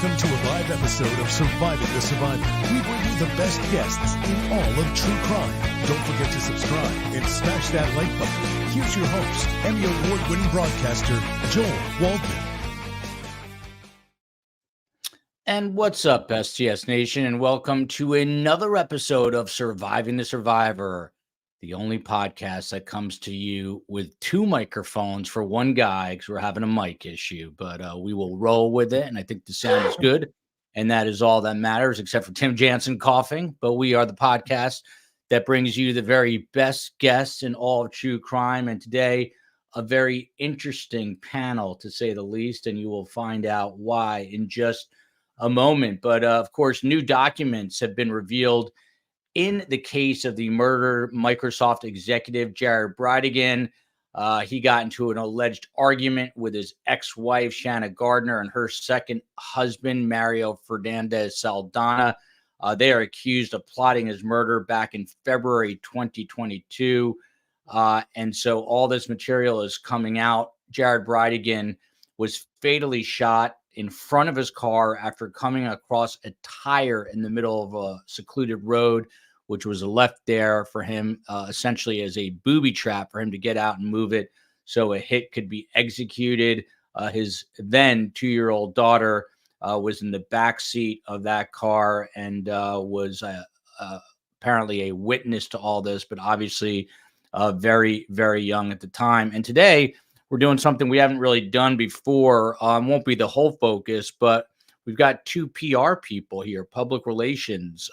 Welcome to a live episode of Surviving the Survivor. We bring you the best guests in all of true crime. Don't forget to subscribe and smash that like button. Here's your host, Emmy Award-winning broadcaster, Joel Waldman. And what's up, STS Nation, and welcome to another episode of Surviving the Survivor, the only podcast that comes to you with two microphones for one guy because we're having a mic issue, but we will roll with it, and I think the sound is good, and that is all that matters, except for Tim Jansen coughing, but we are the podcast that brings you the very best guests in all of true crime, and today, a very interesting panel, to say the least, and you will find out why in just a moment. But of course, new documents have been revealed in the case of the murdered Microsoft executive, Jared Bridegan. He got into an alleged argument with his ex-wife, Shanna Gardner, and her second husband, Mario Fernandez Saldana. They are accused of plotting his murder back in February 2022. And so all this material is coming out. Jared Bridegan was fatally shot in front of his car after coming across a tire in the middle of a secluded road, which was left there for him essentially as a booby trap for him to get out and move it so a hit could be executed. His then 2-year-old daughter was in the back seat of that car and was apparently a witness to all this, but obviously very, very young at the time. And today, we're doing something we haven't really done before. Won't be the whole focus, but we've got two PR people here, public relations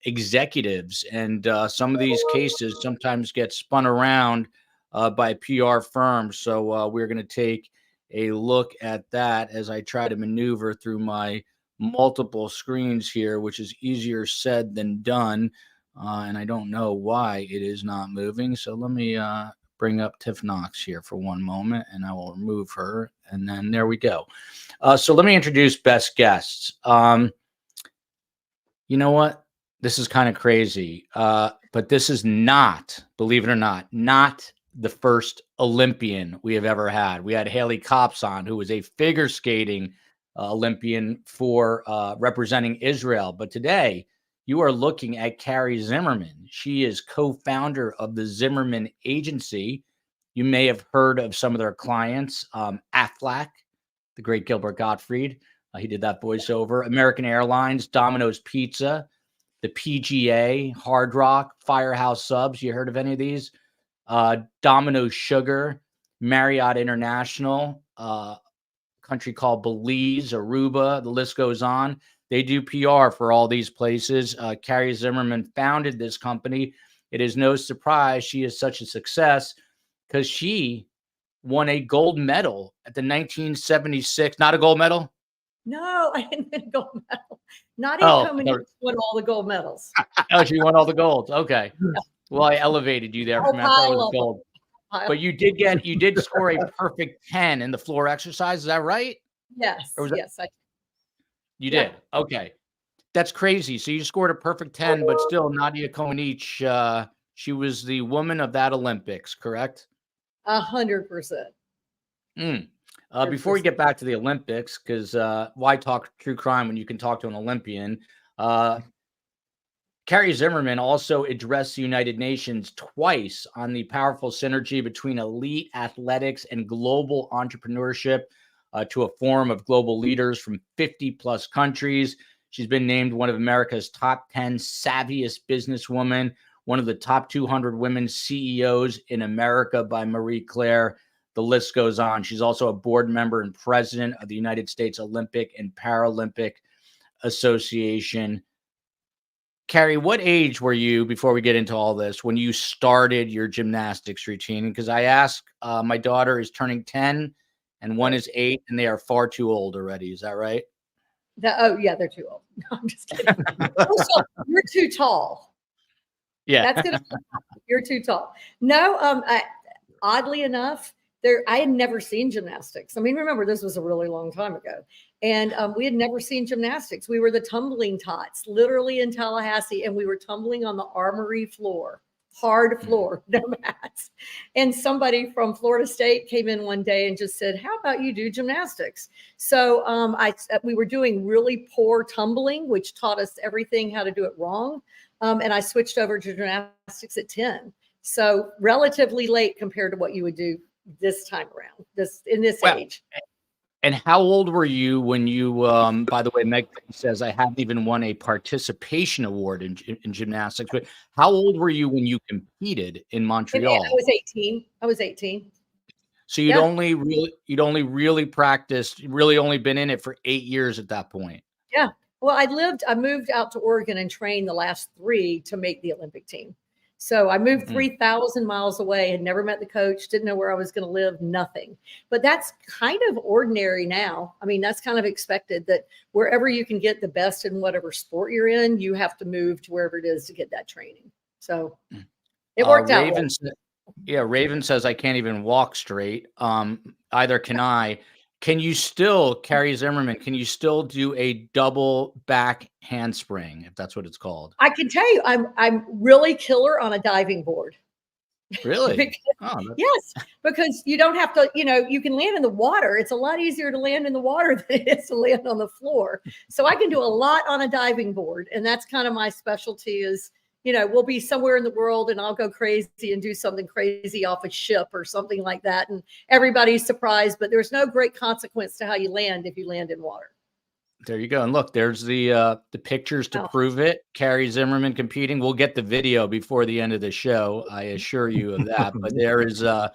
executives, and some of these cases sometimes get spun around by PR firms. So we're going to take a look at that as I try to maneuver through my multiple screens here, which is easier said than done. And I don't know why it is not moving. So let me bring up Tiff Knox here for one moment, and I will remove her, and then there we go. So let me introduce best guests. You know what? This is kind of crazy, but this is not, believe it or not the first Olympian we have ever had. We had Haley Copps on, who was a figure skating Olympian for representing Israel. But today, you are looking at Carrie Zimmerman. She is co-founder of the Zimmerman Agency. You may have heard of some of their clients, Aflac, the great Gilbert Gottfried. He did that voiceover. American Airlines, Domino's Pizza, the PGA, Hard Rock, Firehouse Subs. You heard of any of these? Domino Sugar, Marriott International, country called Belize, Aruba. The list goes on. They do PR for all these places. Carrie Zimmerman founded this company. It is no surprise she is such a success because she won a gold medal at the 1976. Not a gold medal? No, I didn't win a gold medal. Not even coming won all the gold medals. Oh, she won all the gold. Okay. Yeah. Well, I elevated you there from after it was gold. But you did score a perfect 10 in the floor exercise. Is that right? Yes. Yes. You did? Okay. That's crazy. So you scored a perfect 10, but still Nadia Comaneci, she was the woman of that Olympics, correct? 100%. Before we get back to the Olympics, because why talk true crime when you can talk to an Olympian? Carrie Zimmerman also addressed the United Nations twice on the powerful synergy between elite athletics and global entrepreneurship to a forum of global leaders from 50 plus countries. She's been named one of America's top 10 savviest businesswomen, one of the top 200 women CEOs in America by Marie Claire. The list goes on. She's also a board member and president of the United States Olympic and Paralympic Association. Carrie, what age were you, before we get into all this, when you started your gymnastics routine? Because I asked, my daughter is turning 10 and one is 8, and they are far too old already. Is that right? Oh, yeah, they're too old. No, I'm just kidding. Also, you're too tall. Yeah. That's gonna you're too tall. No, oddly enough, I had never seen gymnastics. I mean, remember, this was a really long time ago. And we had never seen gymnastics. We were the tumbling tots, literally in Tallahassee, and we were tumbling on the Armory floor. hard floor, no mats. And somebody from Florida State came in one day and just said, how about you do gymnastics? So we were doing really poor tumbling, which taught us everything how to do it wrong. And I switched over to gymnastics at 10. So relatively late compared to what you would do this time around, in this age. And how old were you when you, by the way, Meg says, I haven't even won a participation award in gymnastics, but how old were you when you competed in Montreal? I was 18. I was 18. So you'd only really practiced, really only been in it for 8 years at that point. Yeah. Well, I moved out to Oregon and trained the last 3 to make the Olympic team. So I moved 3,000 miles away, had never met the coach, didn't know where I was going to live, nothing. But that's kind of ordinary now. I mean, that's kind of expected that wherever you can get the best in whatever sport you're in, you have to move to wherever it is to get that training. So it worked out. Raven says, I can't even walk straight. Either can I. Can you still, Carrie Zimmerman, can you still do a double back handspring, if that's what it's called? I can tell you, I'm really killer on a diving board. Really? Yes, because you don't have to, you can land in the water. It's a lot easier to land in the water than it is to land on the floor. So I can do a lot on a diving board. And that's kind of my specialty is, we'll be somewhere in the world and I'll go crazy and do something crazy off a ship or something like that. And everybody's surprised, but there's no great consequence to how you land if you land in water. There you go. And look, there's the pictures to prove it. Carrie Zimmerman competing. We'll get the video before the end of the show. I assure you of that. But there is the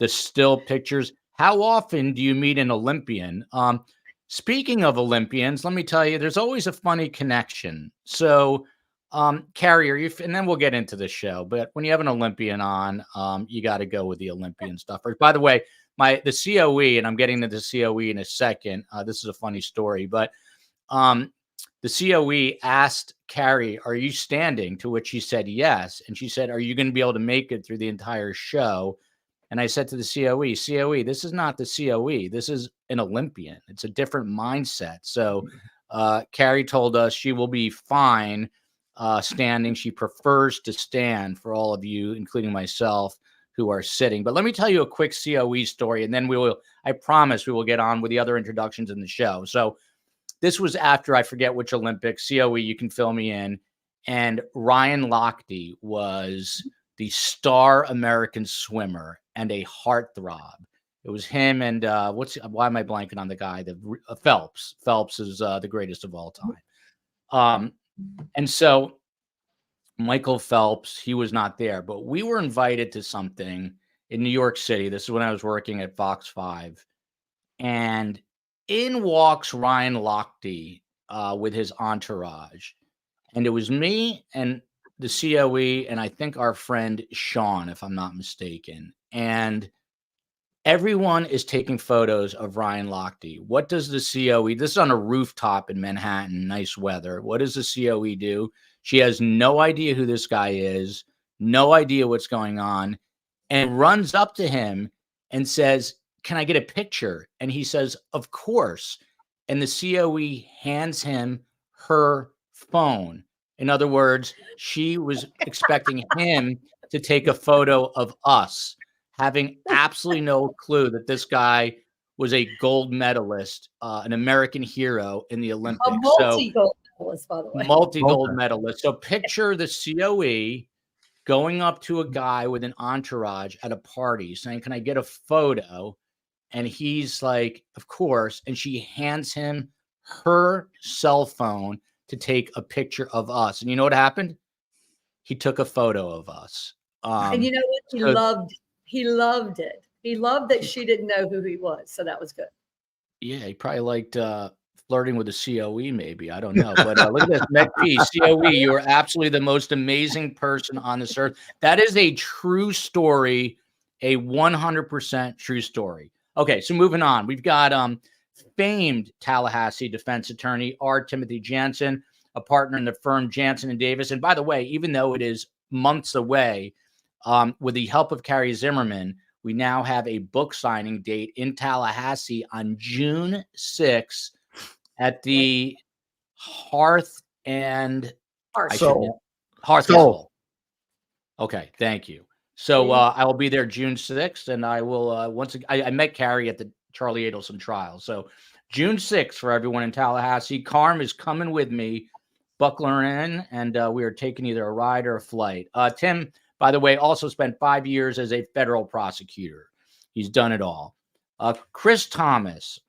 still pictures. How often do you meet an Olympian? Speaking of Olympians, let me tell you, there's always a funny connection. So, Carrie, and then we'll get into the show, but when you have an Olympian on, you got to go with the Olympian stuff. By the way, the COE, and I'm getting to the COE in a second. This is a funny story, but the COE asked Carrie, are you standing? To which she said, yes. And she said, are you going to be able to make it through the entire show? And I said to the COE, this is not the COE. This is an Olympian. It's a different mindset. So Carrie told us she will be fine standing. She prefers to stand for all of you, including myself, who are sitting. But let me tell you a quick COE story, and then I promise we will get on with the other introductions in the show. So this was after, I forget which Olympics, COE, you can fill me in. And Ryan Lochte was the star American swimmer and a heartthrob. It was him and why am I blanking on the guy? Phelps. Phelps is the greatest of all time. And so Michael Phelps, he was not there, but we were invited to something in New York City. This is when I was working at Fox 5. And in walks Ryan Lochte with his entourage. And it was me and the COE and I think our friend Sean, if I'm not mistaken. And everyone is taking photos of Ryan Lochte. What does the COE, this is on a rooftop in Manhattan, nice weather. What does the COE do? She has no idea who this guy is, no idea what's going on, and runs up to him and says, can I get a picture? And he says, of course. And the COE hands him her phone. In other words, she was expecting him to take a photo of us, having absolutely no clue that this guy was a gold medalist, an American hero in the Olympics. A multi-gold medalist, by the way. Multi-gold medalist. So picture the COE going up to a guy with an entourage at a party saying, can I get a photo? And he's like, of course. And she hands him her cell phone to take a picture of us. And you know what happened? He took a photo of us. And you know what? He loved it. He loved that she didn't know who he was. So that was good. Yeah, he probably liked flirting with the COE, maybe. I don't know. But look at this. Meg P, COE, you are absolutely the most amazing person on this earth. That is a true story, a 100% true story. Okay, so moving on. We've got famed Tallahassee defense attorney R. Timothy Jansen, a partner in the firm Jansen & Davis. And by the way, even though it is months away, with the help of Carrie Zimmerman, we now have a book signing date in Tallahassee on June 6th at the Hearth and Soul. Okay, thank you. So I will be there June 6th, and I will once again. I met Carrie at the Charlie Adelson trial. So June 6th for everyone in Tallahassee. Carm is coming with me, buckler in, and we are taking either a ride or a flight. Tim, by the way, also spent 5 years as a federal prosecutor. He's done it all. Chris Thomas,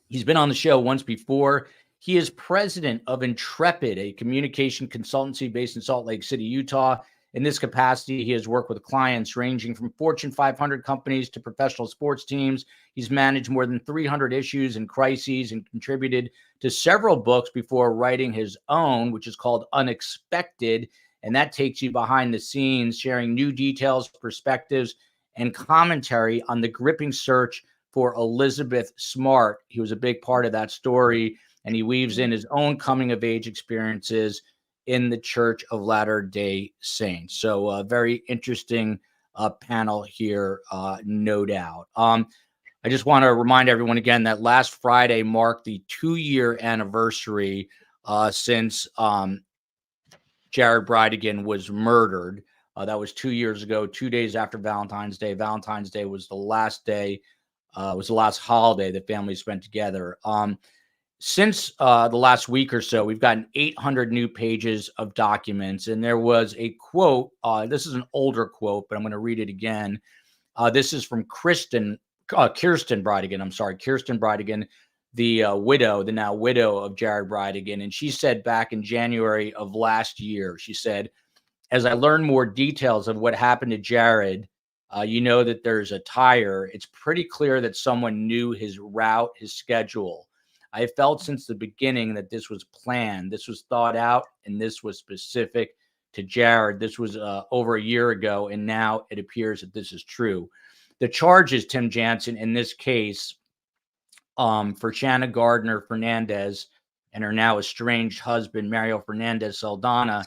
he's been on the show once before. He is president of Intrepid, a communication consultancy based in Salt Lake City, Utah. In this capacity, he has worked with clients ranging from Fortune 500 companies to professional sports teams. He's managed more than 300 issues and crises and contributed to several books before writing his own, which is called Unexpected. And that takes you behind the scenes, sharing new details, perspectives, and commentary on the gripping search for Elizabeth Smart. He was a big part of that story, and he weaves in his own coming-of-age experiences in the Church of Latter-day Saints. So a very interesting panel here, no doubt. I just want to remind everyone again that last Friday marked the 2-year anniversary since Jared Bridegan was murdered. That was 2 years ago, 2 days after Valentine's Day. Valentine's Day was the last day, was the last holiday that families spent together. Since the last week or so, we've gotten 800 new pages of documents, and there was a quote. This is an older quote, but I'm going to read it again. This is from Kirsten Bridegan. I'm sorry, Kirsten Bridegan, the now widow of Jared Bridegan. And she said back in January of last year, she said, as I learn more details of what happened to Jared, you know that there's a tire. It's pretty clear that someone knew his route, his schedule. I felt since the beginning that this was planned, this was thought out, and this was specific to Jared. This was over a year ago, and now it appears that this is true. The charges, Tim Jansen, in this case, for Shanna Gardner Fernandez and her now estranged husband, Mario Fernandez Saldana,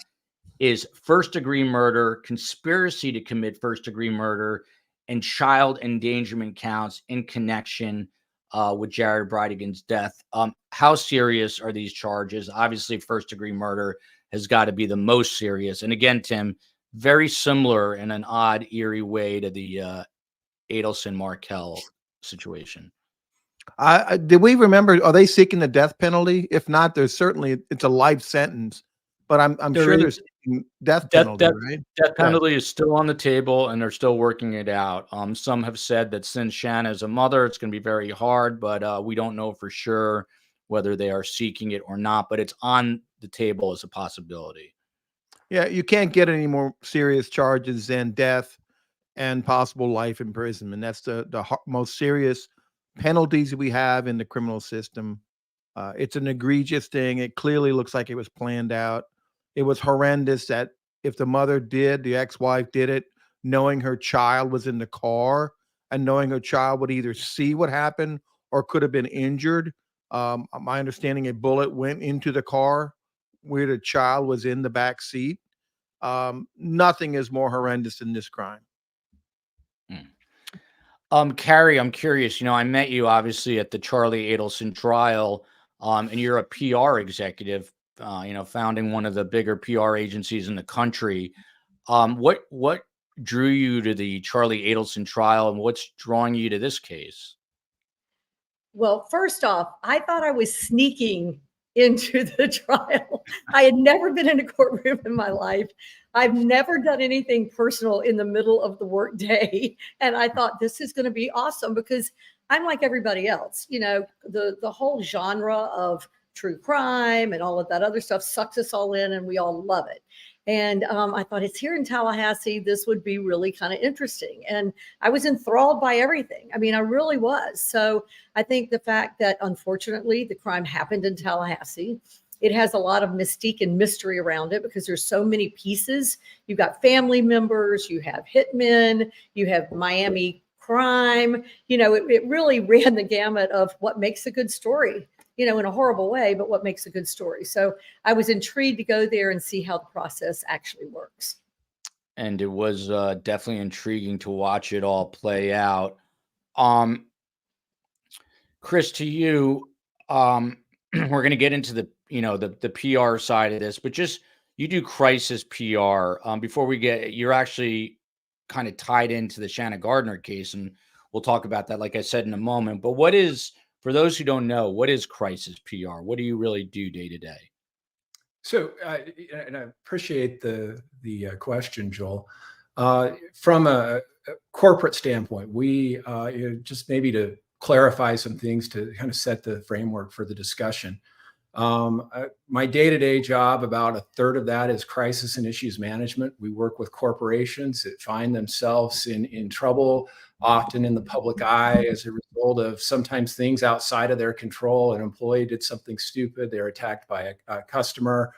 is first-degree murder, conspiracy to commit first-degree murder, and child endangerment counts in connection with Jared Bridegan's death. How serious are these charges? Obviously, first-degree murder has got to be the most serious. And again, Tim, very similar in an odd, eerie way to the Adelson-Markell situation. Did we remember, are they seeking the death penalty? If not, there's certainly, it's a life sentence. But I'm sure they're seeking death penalty, right? Death penalty is still on the table, and they're still working it out. Some have said that since Shanna is a mother, it's going to be very hard, but we don't know for sure whether they are seeking it or not. But it's on the table as a possibility. Yeah, you can't get any more serious charges than death and possible life imprisonment. That's the most serious penalties we have in the criminal system. It's an egregious thing. It clearly looks like it was planned out. It was horrendous that if the ex-wife did it, knowing her child was in the car and knowing her child would either see what happened or could have been injured. My understanding, a bullet went into the car where the child was in the back seat. Nothing is more horrendous than this crime. Carrie, I'm curious, I met you obviously at the Charlie Adelson trial, and you're a PR executive, founding one of the bigger PR agencies in the country. What drew you to the Charlie Adelson trial, and what's drawing you to this case? Well, first off, I thought I was sneaking into the trial. I had never been in a courtroom in my life. I've never done anything personal in the middle of the workday. And I thought this is going to be awesome because I'm like everybody else. The whole genre of true crime and all of that other stuff sucks us all in, and we all love it. And I thought, it's here in Tallahassee. This would be really kind of interesting. And I was enthralled by everything. I mean, I really was. So I think the fact that, unfortunately, the crime happened in Tallahassee, it has a lot of mystique and mystery around it because there's so many pieces. You've got family members, you have hitmen, you have Miami crime. It really ran the gamut of what makes a good story. In a horrible way, but what makes a good story. So I was intrigued to go there and see how the process actually works. And it was definitely intriguing to watch it all play out. Chris, to you, we're going to get into the PR side of this, but just, you do crisis PR. Before we get, you're actually kind of tied into the Shanna Gardner case, and we'll talk about that, like I said, in a moment. But what is, for those who don't know, what is crisis PR? What do you really do day to day? So, and I appreciate the question, Joel. From a corporate standpoint, we just maybe to clarify some things to kind of set the framework for the discussion. My day-to-day job, about a third of that is crisis and issues management. We work with corporations that find themselves in trouble, often in the public eye, as a result of sometimes things outside of their control. An employee did something stupid, they're attacked by a customer,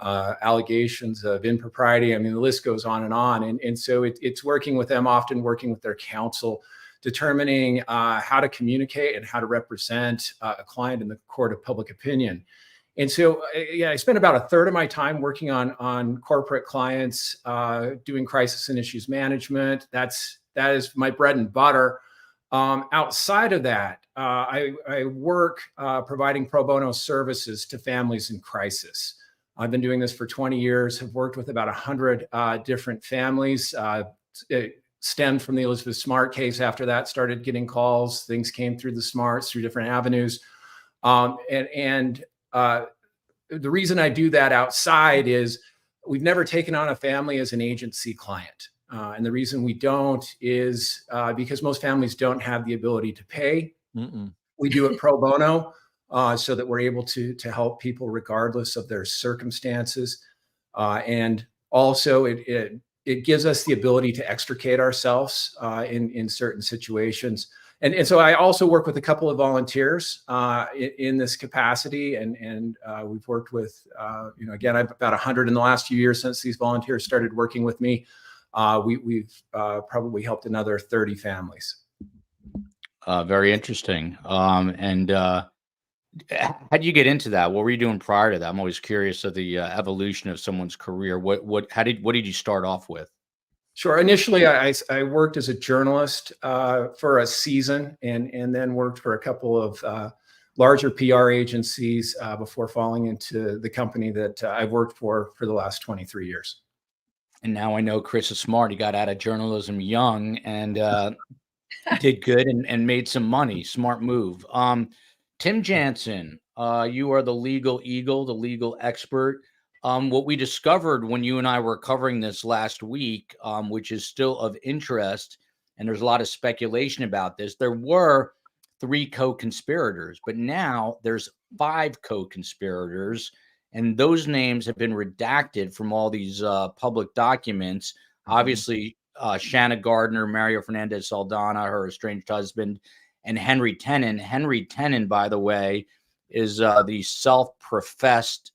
allegations of impropriety. I mean, the list goes on. And so it's working with them, often working with their counsel, determining how to communicate and how to represent a client in the court of public opinion. And so, yeah, I spend about a third of my time working on corporate clients, doing crisis and issues management. That is my bread and butter. Outside of that, I work providing pro bono services to families in crisis. I've been doing this for 20 years, have worked with about 100 different families. It stemmed from the Elizabeth Smart case. After that, started getting calls. Things came through the Smarts, through different avenues. The reason I do that outside is we've never taken on a family as an agency client. And the reason we don't is because most families don't have the ability to pay. We do it pro bono so that we're able to help people regardless of their circumstances. And also it gives us the ability to extricate ourselves in certain situations. And so I also work with a couple of volunteers in this capacity, and we've worked with, again, I've about 100 in the last few years since these volunteers started working with me. We've probably helped another 30 families. Very interesting. How do you get into that? What were you doing prior to that? I'm always curious of the evolution of someone's career. What did you start off with? Sure. Initially, I worked as a journalist for a season, and then worked for a couple of larger PR agencies before falling into the company that I've worked for the last 23 years. And now I know Chris is smart. He got out of journalism young and did good and made some money. Smart move. Tim Jansen, you are the legal eagle, the legal expert. What we discovered when you and I were covering this last week, which is still of interest, and there's a lot of speculation about this, there were 3 co-conspirators, but now there's 5 co-conspirators, and those names have been redacted from all these public documents. Obviously, Shanna Gardner, Mario Fernandez Saldana, her estranged husband, and Henry Tenen. Henry Tenen, by the way, is the self-professed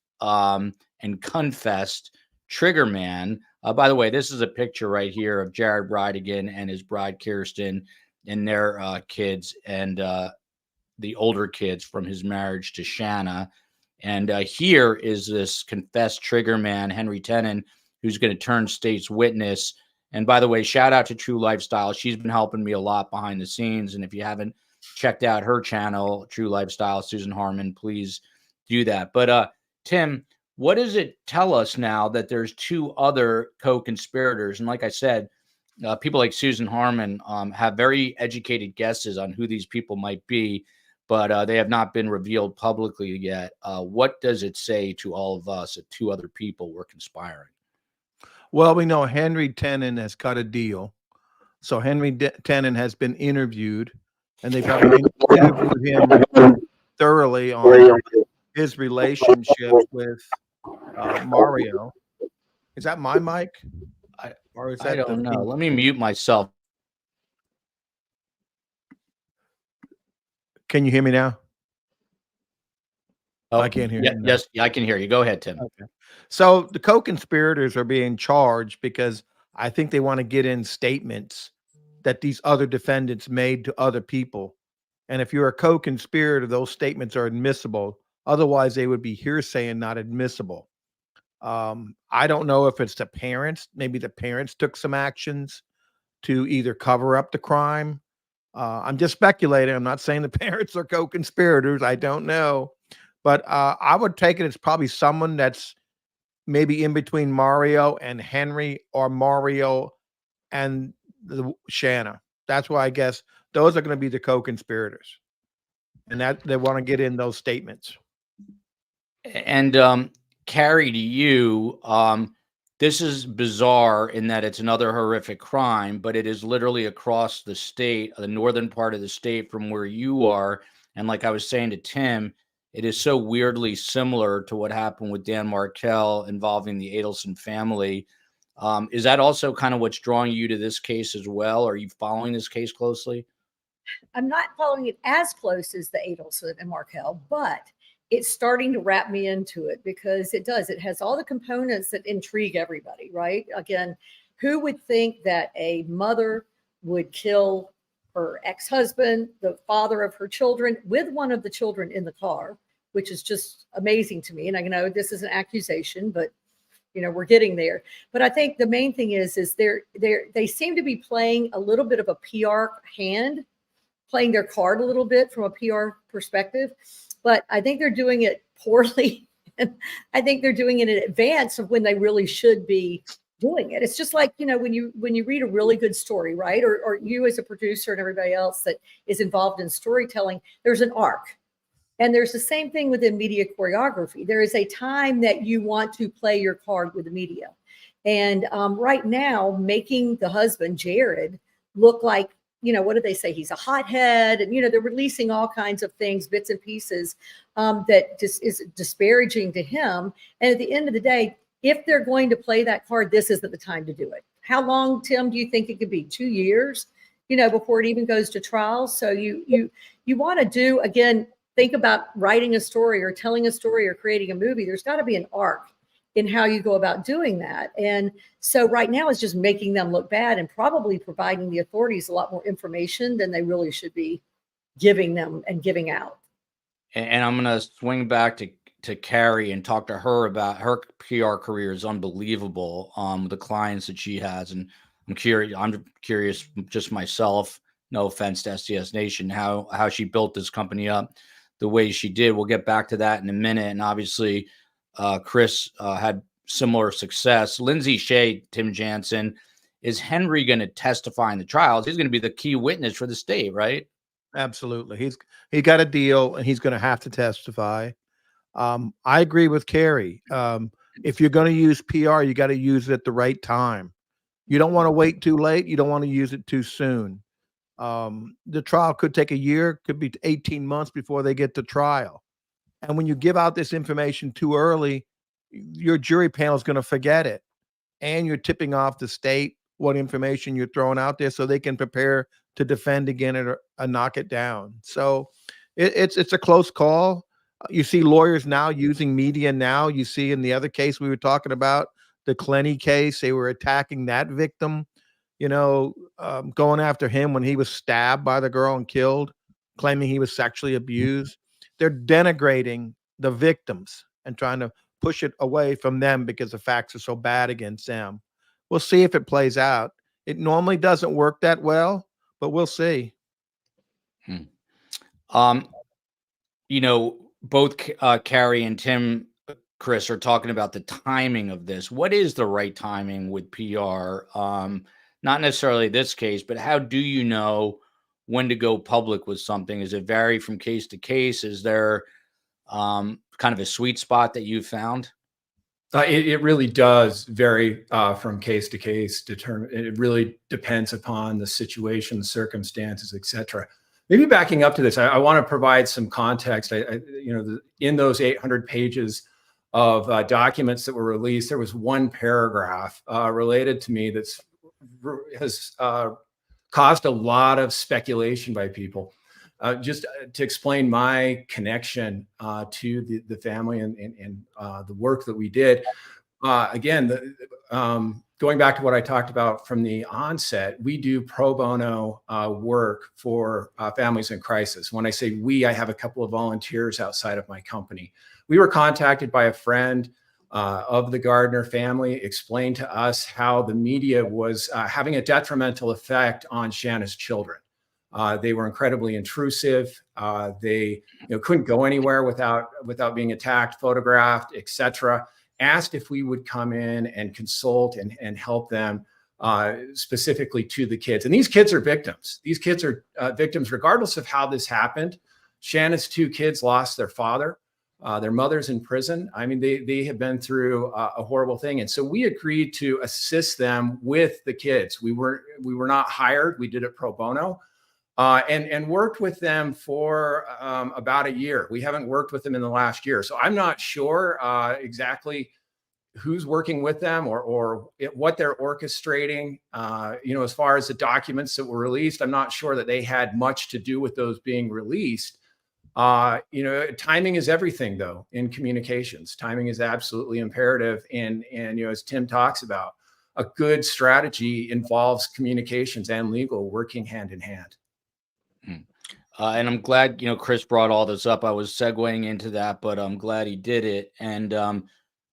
and confessed trigger man. By the way, this is a picture right here of Jared Bridegan and his bride Kirsten and their kids, and the older kids from his marriage to Shanna. And here is this confessed trigger man, Henry Tenen, who's going to turn state's witness. And by the way, shout out to True Lifestyle. She's been helping me a lot behind the scenes. And if you haven't checked out her channel, True Lifestyle, Susan Harmon, please do that. But Tim, what does it tell us now that there's 2 other co-conspirators? And like I said, people like Susan Harmon have very educated guesses on who these people might be, but they have not been revealed publicly yet. What does it say to all of us that 2 other people were conspiring? Well, we know Henry Tenen has cut a deal. So Henry Tenen has been interviewed, and they've probably interviewed him thoroughly on his relationship with Mario. Is that my mic? Or is that I don't know. Let me mute myself. Can you hear me now? Oh, I can't hear you. Yes, I can hear you. Go ahead, Tim. Okay. So the co-conspirators are being charged because I think they want to get in statements that these other defendants made to other people. And if you're a co-conspirator, those statements are admissible. Otherwise, they would be hearsay and not admissible. I don't know if it's the parents. Maybe the parents took some actions to either cover up the crime. I'm just speculating. I'm not saying the parents are co-conspirators. I don't know. But I would take it as probably someone that's maybe in between Mario and Henry, or Mario and Shanna. That's why I guess those are going to be the co-conspirators, and that they want to get in those statements. And Carrie, to you, this is bizarre in that it's another horrific crime, but it is literally across the state, the northern part of the state from where you are. And like I was saying to Tim, it is so weirdly similar to what happened with Dan Markel involving the Adelson family. Is that also kind of what's drawing you to this case as well? Are you following this case closely? I'm not following it as close as the Adelson and Markel, but it's starting to wrap me into it because it does. It has all the components that intrigue everybody, right? Again, who would think that a mother would kill her ex-husband, the father of her children, with one of the children in the car, which is just amazing to me. And I know this is an accusation, but we're getting there. But I think the main thing is they seem to be playing a little bit of a PR hand, playing their card a little bit from a PR perspective. But I think they're doing it poorly. And I think they're doing it in advance of when they really should be doing it. It's just like, when you read a really good story, right? Or you as a producer and everybody else that is involved in storytelling, there's an arc. And there's the same thing within media choreography. There is a time that you want to play your card with the media. And right now, making the husband, Jared, look like, what do they say? He's a hothead. And, they're releasing all kinds of things, bits and pieces that just is disparaging to him. And at the end of the day, if they're going to play that card, this isn't the time to do it. How long, Tim, do you think it could be? 2 years, before it even goes to trial? So you want to do, again, think about writing a story or telling a story or creating a movie. There's got to be an arc in how you go about doing that. And so right now it's just making them look bad and probably providing the authorities a lot more information than they really should be giving them and giving out. And I'm going to swing back to Carrie and talk to her about her PR career is unbelievable. The clients that she has. And I'm curious just myself, no offense to STS Nation, how she built this company up the way she did. We'll get back to that in a minute. And obviously, Chris had similar success. Lindsay Shea, Tim Jansen, is Henry going to testify in the trials? He's going to be the key witness for the state, right? Absolutely. He got a deal and he's going to have to testify. I agree with Carrie. If you're going to use PR, you got to use it at the right time. You don't want to wait too late. You don't want to use it too soon. The trial could take a year, could be 18 months before they get to trial. And when you give out this information too early, your jury panel is going to forget it. And you're tipping off the state what information you're throwing out there so they can prepare to defend again or knock it down. So it's a close call. You see lawyers now using media now. You see in the other case we were talking about, the Clenny case, they were attacking that victim, going after him when he was stabbed by the girl and killed, claiming he was sexually abused. They're denigrating the victims and trying to push it away from them because the facts are so bad against them. We'll see if it plays out. It normally doesn't work that well, but we'll see. Both Carrie and Tim, Chris, are talking about the timing of this. What is the right timing with PR? Not necessarily this case, but how do you know when to go public with something? Does it vary from case to case? Is there kind of a sweet spot that you found? It really does vary from case to case. It really depends upon the situation, the circumstances, etc. Maybe backing up to this, I want to provide some context. In those 800 pages of documents that were released, there was one paragraph related to me has caused a lot of speculation by people. Just to explain my connection to the family and the work that we did. Again, going back to what I talked about from the onset, we do pro bono work for families in crisis. When I say we, I have a couple of volunteers outside of my company. We were contacted by a friend of the Gardner family, explained to us how the media was having a detrimental effect on Shanna's children. They were incredibly intrusive. They couldn't go anywhere without being attacked, photographed, etc. asked if we would come in and consult and help them specifically to the kids. And these kids are victims. These kids are victims regardless of how this happened. Shanna's 2 kids lost their father. Their mother's in prison. I mean, they have been through a horrible thing. And so we agreed to assist them with the kids. We were not hired. We did it pro bono. And worked with them for about a year. We haven't worked with them in the last year. So I'm not sure exactly who's working with them or what they're orchestrating. As far as the documents that were released, I'm not sure that they had much to do with those being released. Timing is everything, though, in communications. Timing is absolutely imperative. And as Tim talks about, a good strategy involves communications and legal working hand in hand. And I'm glad, Chris brought all this up. I was segueing into that, but I'm glad he did it. And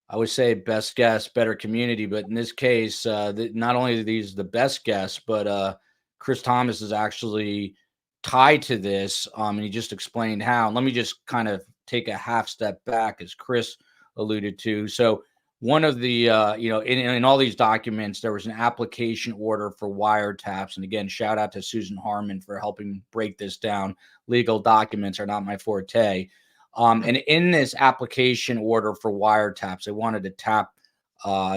I would say best guess, better community. But in this case, not only are these the best guests, but Chris Thomas is actually tied to this. And he just explained how. Let me just kind of take a half step back, as Chris alluded to. So one of the, in all these documents, there was an application order for wiretaps. And again, shout out to Susan Harmon for helping break this down. Legal documents are not my forte. And in this application order for wiretaps, they wanted to tap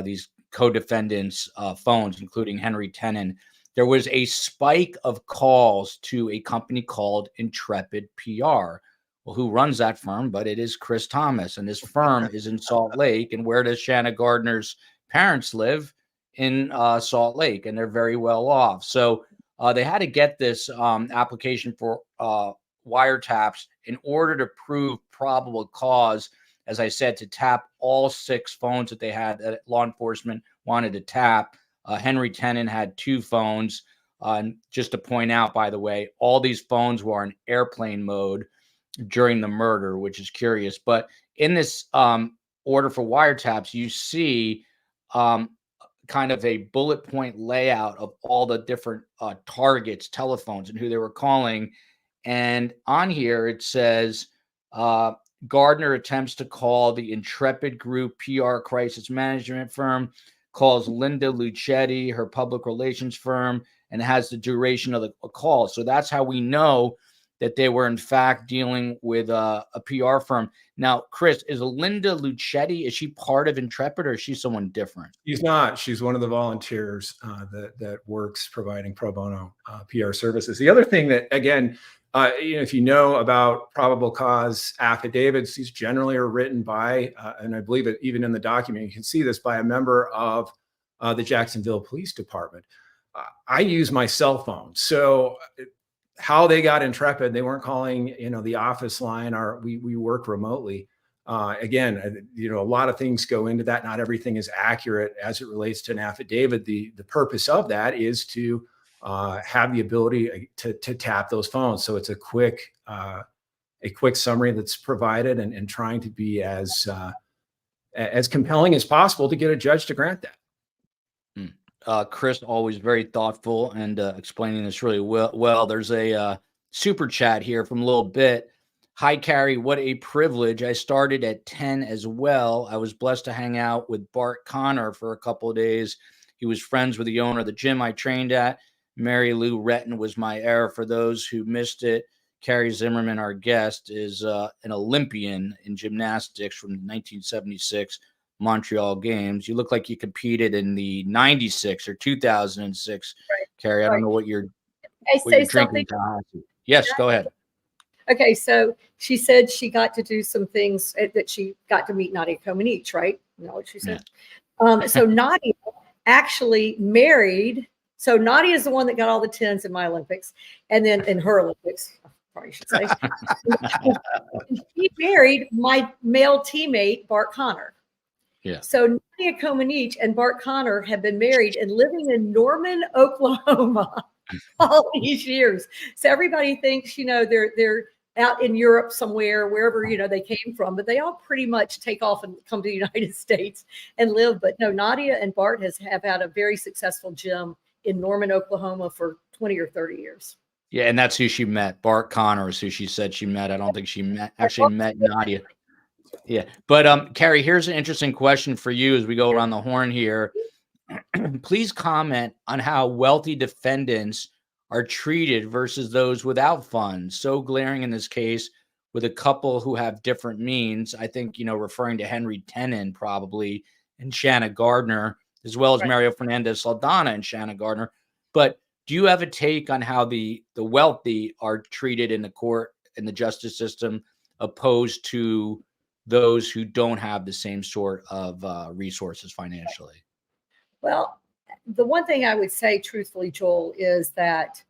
these co-defendants' phones, including Henry Tenen. There was a spike of calls to a company called Intrepid PR. Well, who runs that firm? But it is Chris Thomas, and his firm is in Salt Lake. And where does Shanna Gardner's parents live? In Salt Lake, and they're very well off. So they had to get this application for wiretaps in order to prove probable cause, as I said, to tap all 6 phones that they had that law enforcement wanted to tap. Henry Tenen had 2 phones. And just to point out, by the way, all these phones were in airplane mode during the murder, which is curious. But in this order for wiretaps, you see kind of a bullet point layout of all the different targets, telephones, and who they were calling. And on here, it says, Gardner attempts to call the Intrepid Group PR crisis management firm, calls Linda Lucetti, her public relations firm, and has the duration of the call. So that's how we know that they were in fact dealing with a PR firm. Now, Chris, is Linda Lucetti, is she part of Intrepid, or is she someone different? She's not. She's one of the volunteers that works providing pro bono PR services. The other thing that, again, if you know about probable cause affidavits, these generally are written by, and I believe it even in the document, you can see this, by a member of the Jacksonville Police Department. I use my cell phone. So how they got Intrepid, they weren't calling, the office line, or we work remotely. Again, a lot of things go into that. Not everything is accurate as it relates to an affidavit. The purpose of that is to have the ability to tap those phones. So it's a quick summary that's provided, and trying to be as compelling as possible to get a judge to grant that. Chris, always very thoughtful and explaining this really well. There's a super chat here from a little bit. Hi, Carrie. What a privilege. I started at 10 as well. I was blessed to hang out with Bart Connor for a couple of days. He was friends with the owner of the gym I trained at. Mary Lou Retton was my heir. For those who missed it, Carrie Zimmerman, our guest, is an Olympian in gymnastics from the 1976 Montreal Games. You look like you competed in the 96 or 2006, right. Carrie. I don't know what you're, drinking. Yes, go ahead. Okay, so she said she got to do some things that she got to meet Nadia Comaneci, right? You know what she said? Yeah. So Nadia actually married. So Nadia is the one that got all the 10s in my Olympics, and then in her Olympics, I probably should say. She married my male teammate, Bart Connor. Yeah. So Nadia Comaneci and Bart Connor have been married and living in Norman, Oklahoma all these years. So everybody thinks, they're out in Europe somewhere, wherever, they came from, but they all pretty much take off and come to the United States and live. But no, Nadia and Bart have had a very successful gym in Norman, Oklahoma for 20 or 30 years. Yeah. And that's who she met. Bart Connor is who she said she met. I don't think she met Nadia. Yeah. But Carrie, here's an interesting question for you as we go around the horn here. Please comment on how wealthy defendants are treated versus those without funds. So glaring in this case with a couple who have different means. I think, referring to Henry Tenen probably and Shanna Gardner, as well as Right. Mario Fernandez Saldana and Shanna Gardner. But do you have a take on how the wealthy are treated in the court, in the justice system, opposed to those who don't have the same sort of resources financially? Well, the one thing I would say truthfully, Joel, is that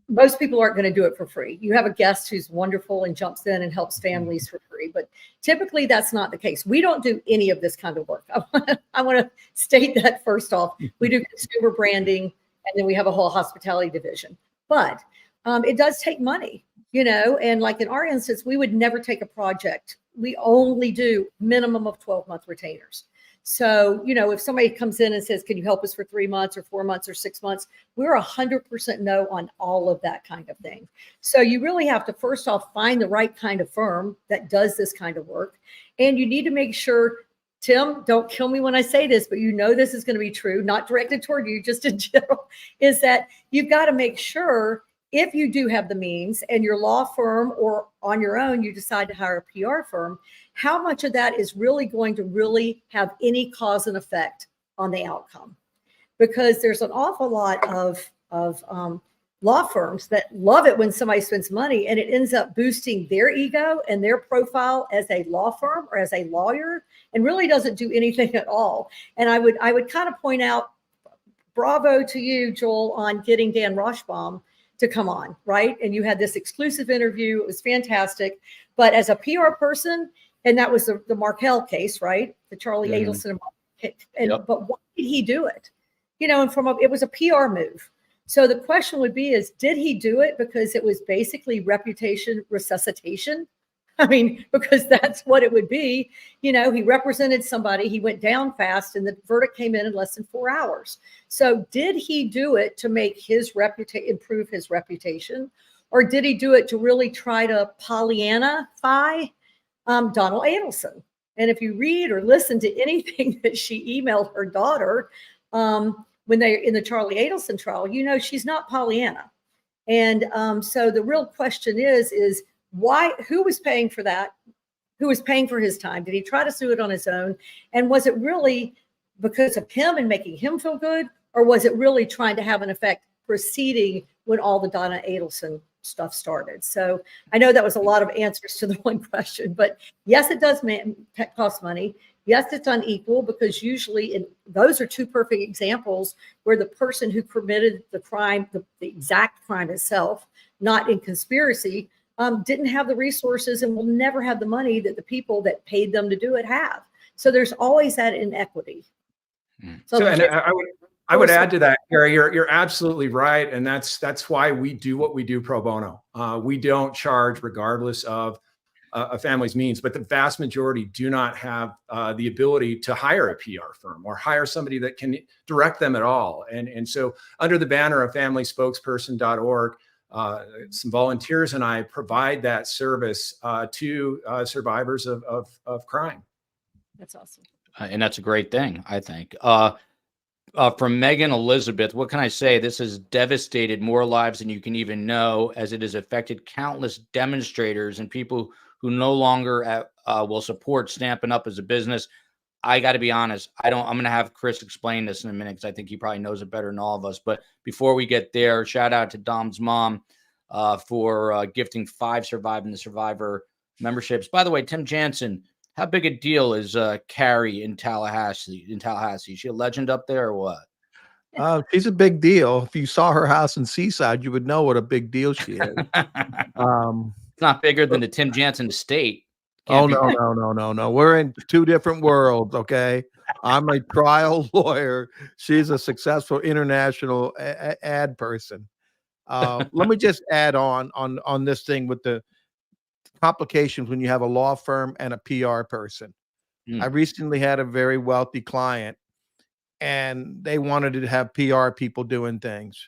most people aren't going to do it for free. You have a guest who's wonderful and jumps in and helps families for free, but typically that's not the case. We don't do any of this kind of work. I want to state that first off. We do consumer branding, and then we have a whole hospitality division. But it does take money, and like in our instance, we would never take a project. We only do minimum of 12-month retainers. So, if somebody comes in and says, can you help us for 3 months or 4 months or 6 months, we're 100% no on all of that kind of thing. So you really have to first off find the right kind of firm that does this kind of work. And you need to make sure, Tim, don't kill me when I say this, but this is going to be true, not directed toward you, just in general, is that you've got to make sure if you do have the means and your law firm or on your own, you decide to hire a PR firm, how much of that is really going to really have any cause and effect on the outcome? Because there's an awful lot of law firms that love it when somebody spends money and it ends up boosting their ego and their profile as a law firm or as a lawyer and really doesn't do anything at all. And I would kind of point out, bravo to you, Joel, on getting Dan Roshbaum to come on, right? And you had this exclusive interview. It was fantastic. But as a PR person, and that was the Markel case, right? The Charlie Adelson. But why did he do it? And it was a PR move. So the question would be did he do it because it was basically reputation resuscitation? I mean, because that's what it would be. He represented somebody, he went down fast, and the verdict came in less than 4 hours. So did he do it to make his improve his reputation? Or did he do it to really try to Pollyanna-fy Donald Adelson? And if you read or listen to anything that she emailed her daughter when they're in the Charlie Adelson trial, she's not Pollyanna. And so the real question is why? Who was paying for that? Who was paying for his time? Did he try to sue it on his own? And was it really because of him and making him feel good? Or was it really trying to have an effect proceeding when all the Donna Adelson stuff started? So I know that was a lot of answers to the one question, but yes, it does cost money. Yes, it's unequal because usually those are two perfect examples where the person who committed the crime, the exact crime itself, not in conspiracy, didn't have the resources and will never have the money that the people that paid them to do it have. So there's always that inequity. I would add to that, Carrie, you're absolutely right. And that's why we do what we do pro bono. We don't charge regardless of a family's means, but the vast majority do not have the ability to hire a PR firm or hire somebody that can direct them at all. And so under the banner of FamilySpokesperson.org, some volunteers and I provide that service to survivors of crime. That's awesome. And that's a great thing, I think. From Megan Elizabeth, what can I say? This has devastated more lives than you can even know, as it has affected countless demonstrators and people who no longer will support Stampin' Up as a business. I got to be honest. I'm going to have Chris explain this in a minute because I think he probably knows it better than all of us. But before we get there, shout out to Dom's mom for gifting 5 Surviving the Survivor memberships. By the way, Tim Jansen, how big a deal is Carrie in Tallahassee? Is she a legend up there or what? She's a big deal. If you saw her house in Seaside, you would know what a big deal she is. It's not bigger than the Tim Jansen estate. No. We're in 2 different worlds, okay? I'm a trial lawyer. She's a successful international ad person. Let me just add on this thing with the complications when you have a law firm and a PR person. I recently had a very wealthy client and they wanted to have PR people doing things.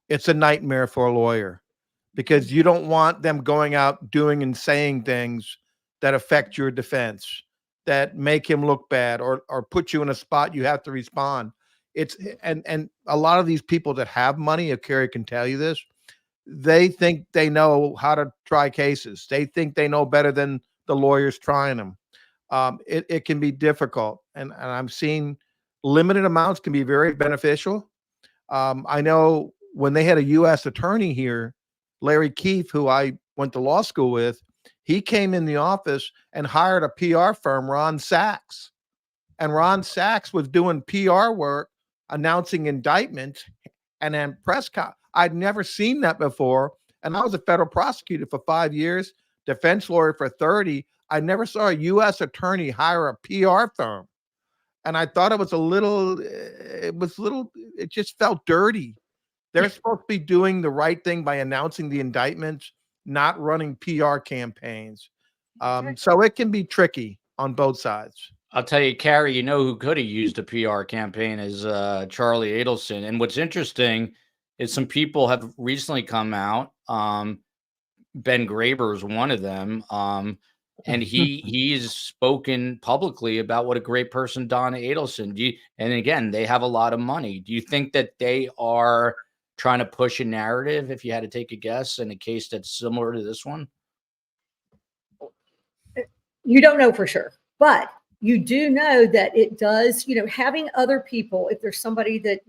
It's a nightmare for a lawyer because you don't want them going out doing and saying things that affect your defense, that make him look bad or put you in a spot you have to respond. It's and a lot of these people that have money, if Carrie can tell you this, they think they know how to try cases. They think they know better than the lawyers trying them. It can be difficult, and I'm seeing limited amounts can be very beneficial. I know when they had a U.S. attorney here, Larry Keefe, who I went to law school with, he came in the office and hired a PR firm, Ron Sachs. And Ron Sachs was doing PR work, announcing indictments and then press con. I'd never seen that before. And I was a federal prosecutor for 5 years, defense lawyer for 30. I never saw a U.S. attorney hire a PR firm. And I thought it just felt dirty. They're supposed to be doing the right thing by announcing the indictments, not running PR campaigns. So it can be tricky on both sides. I'll tell you, Carrie, you know who could have used a PR campaign is Charlie Adelson. And what's interesting is some people have recently come out. Ben Graber is one of them. And he's spoken publicly about what a great person Donna Adelson. And again, they have a lot of money. Do you think that they are trying to push a narrative, if you had to take a guess, in a case that's similar to this one? You don't know for sure, but you do know that it does, having other people, if there's somebody that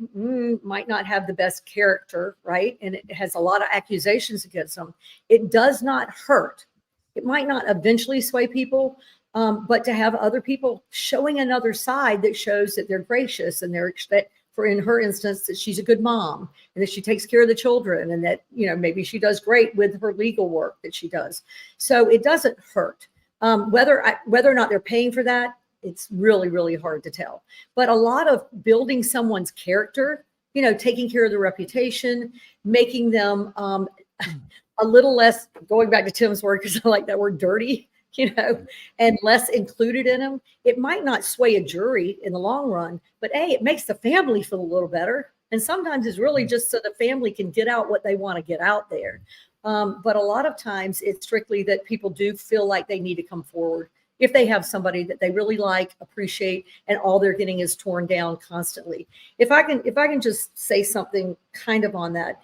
might not have the best character, right? And it has a lot of accusations against them, it does not hurt. It might not eventually sway people, but to have other people showing another side that shows that they're gracious and that for in her instance, that she's a good mom and that she takes care of the children and that, maybe she does great with her legal work that she does. So it doesn't hurt. Whether or not they're paying for that, it's really, really hard to tell. But a lot of building someone's character, taking care of their reputation, making them a little less, going back to Tim's word, because I like that word, dirty, and less included in them. It might not sway a jury in the long run, but it makes the family feel a little better. And sometimes it's really just so the family can get out what they want to get out there. But a lot of times it's strictly that people do feel like they need to come forward if they have somebody that they really like, appreciate, and all they're getting is torn down constantly. If I can just say something kind of on that,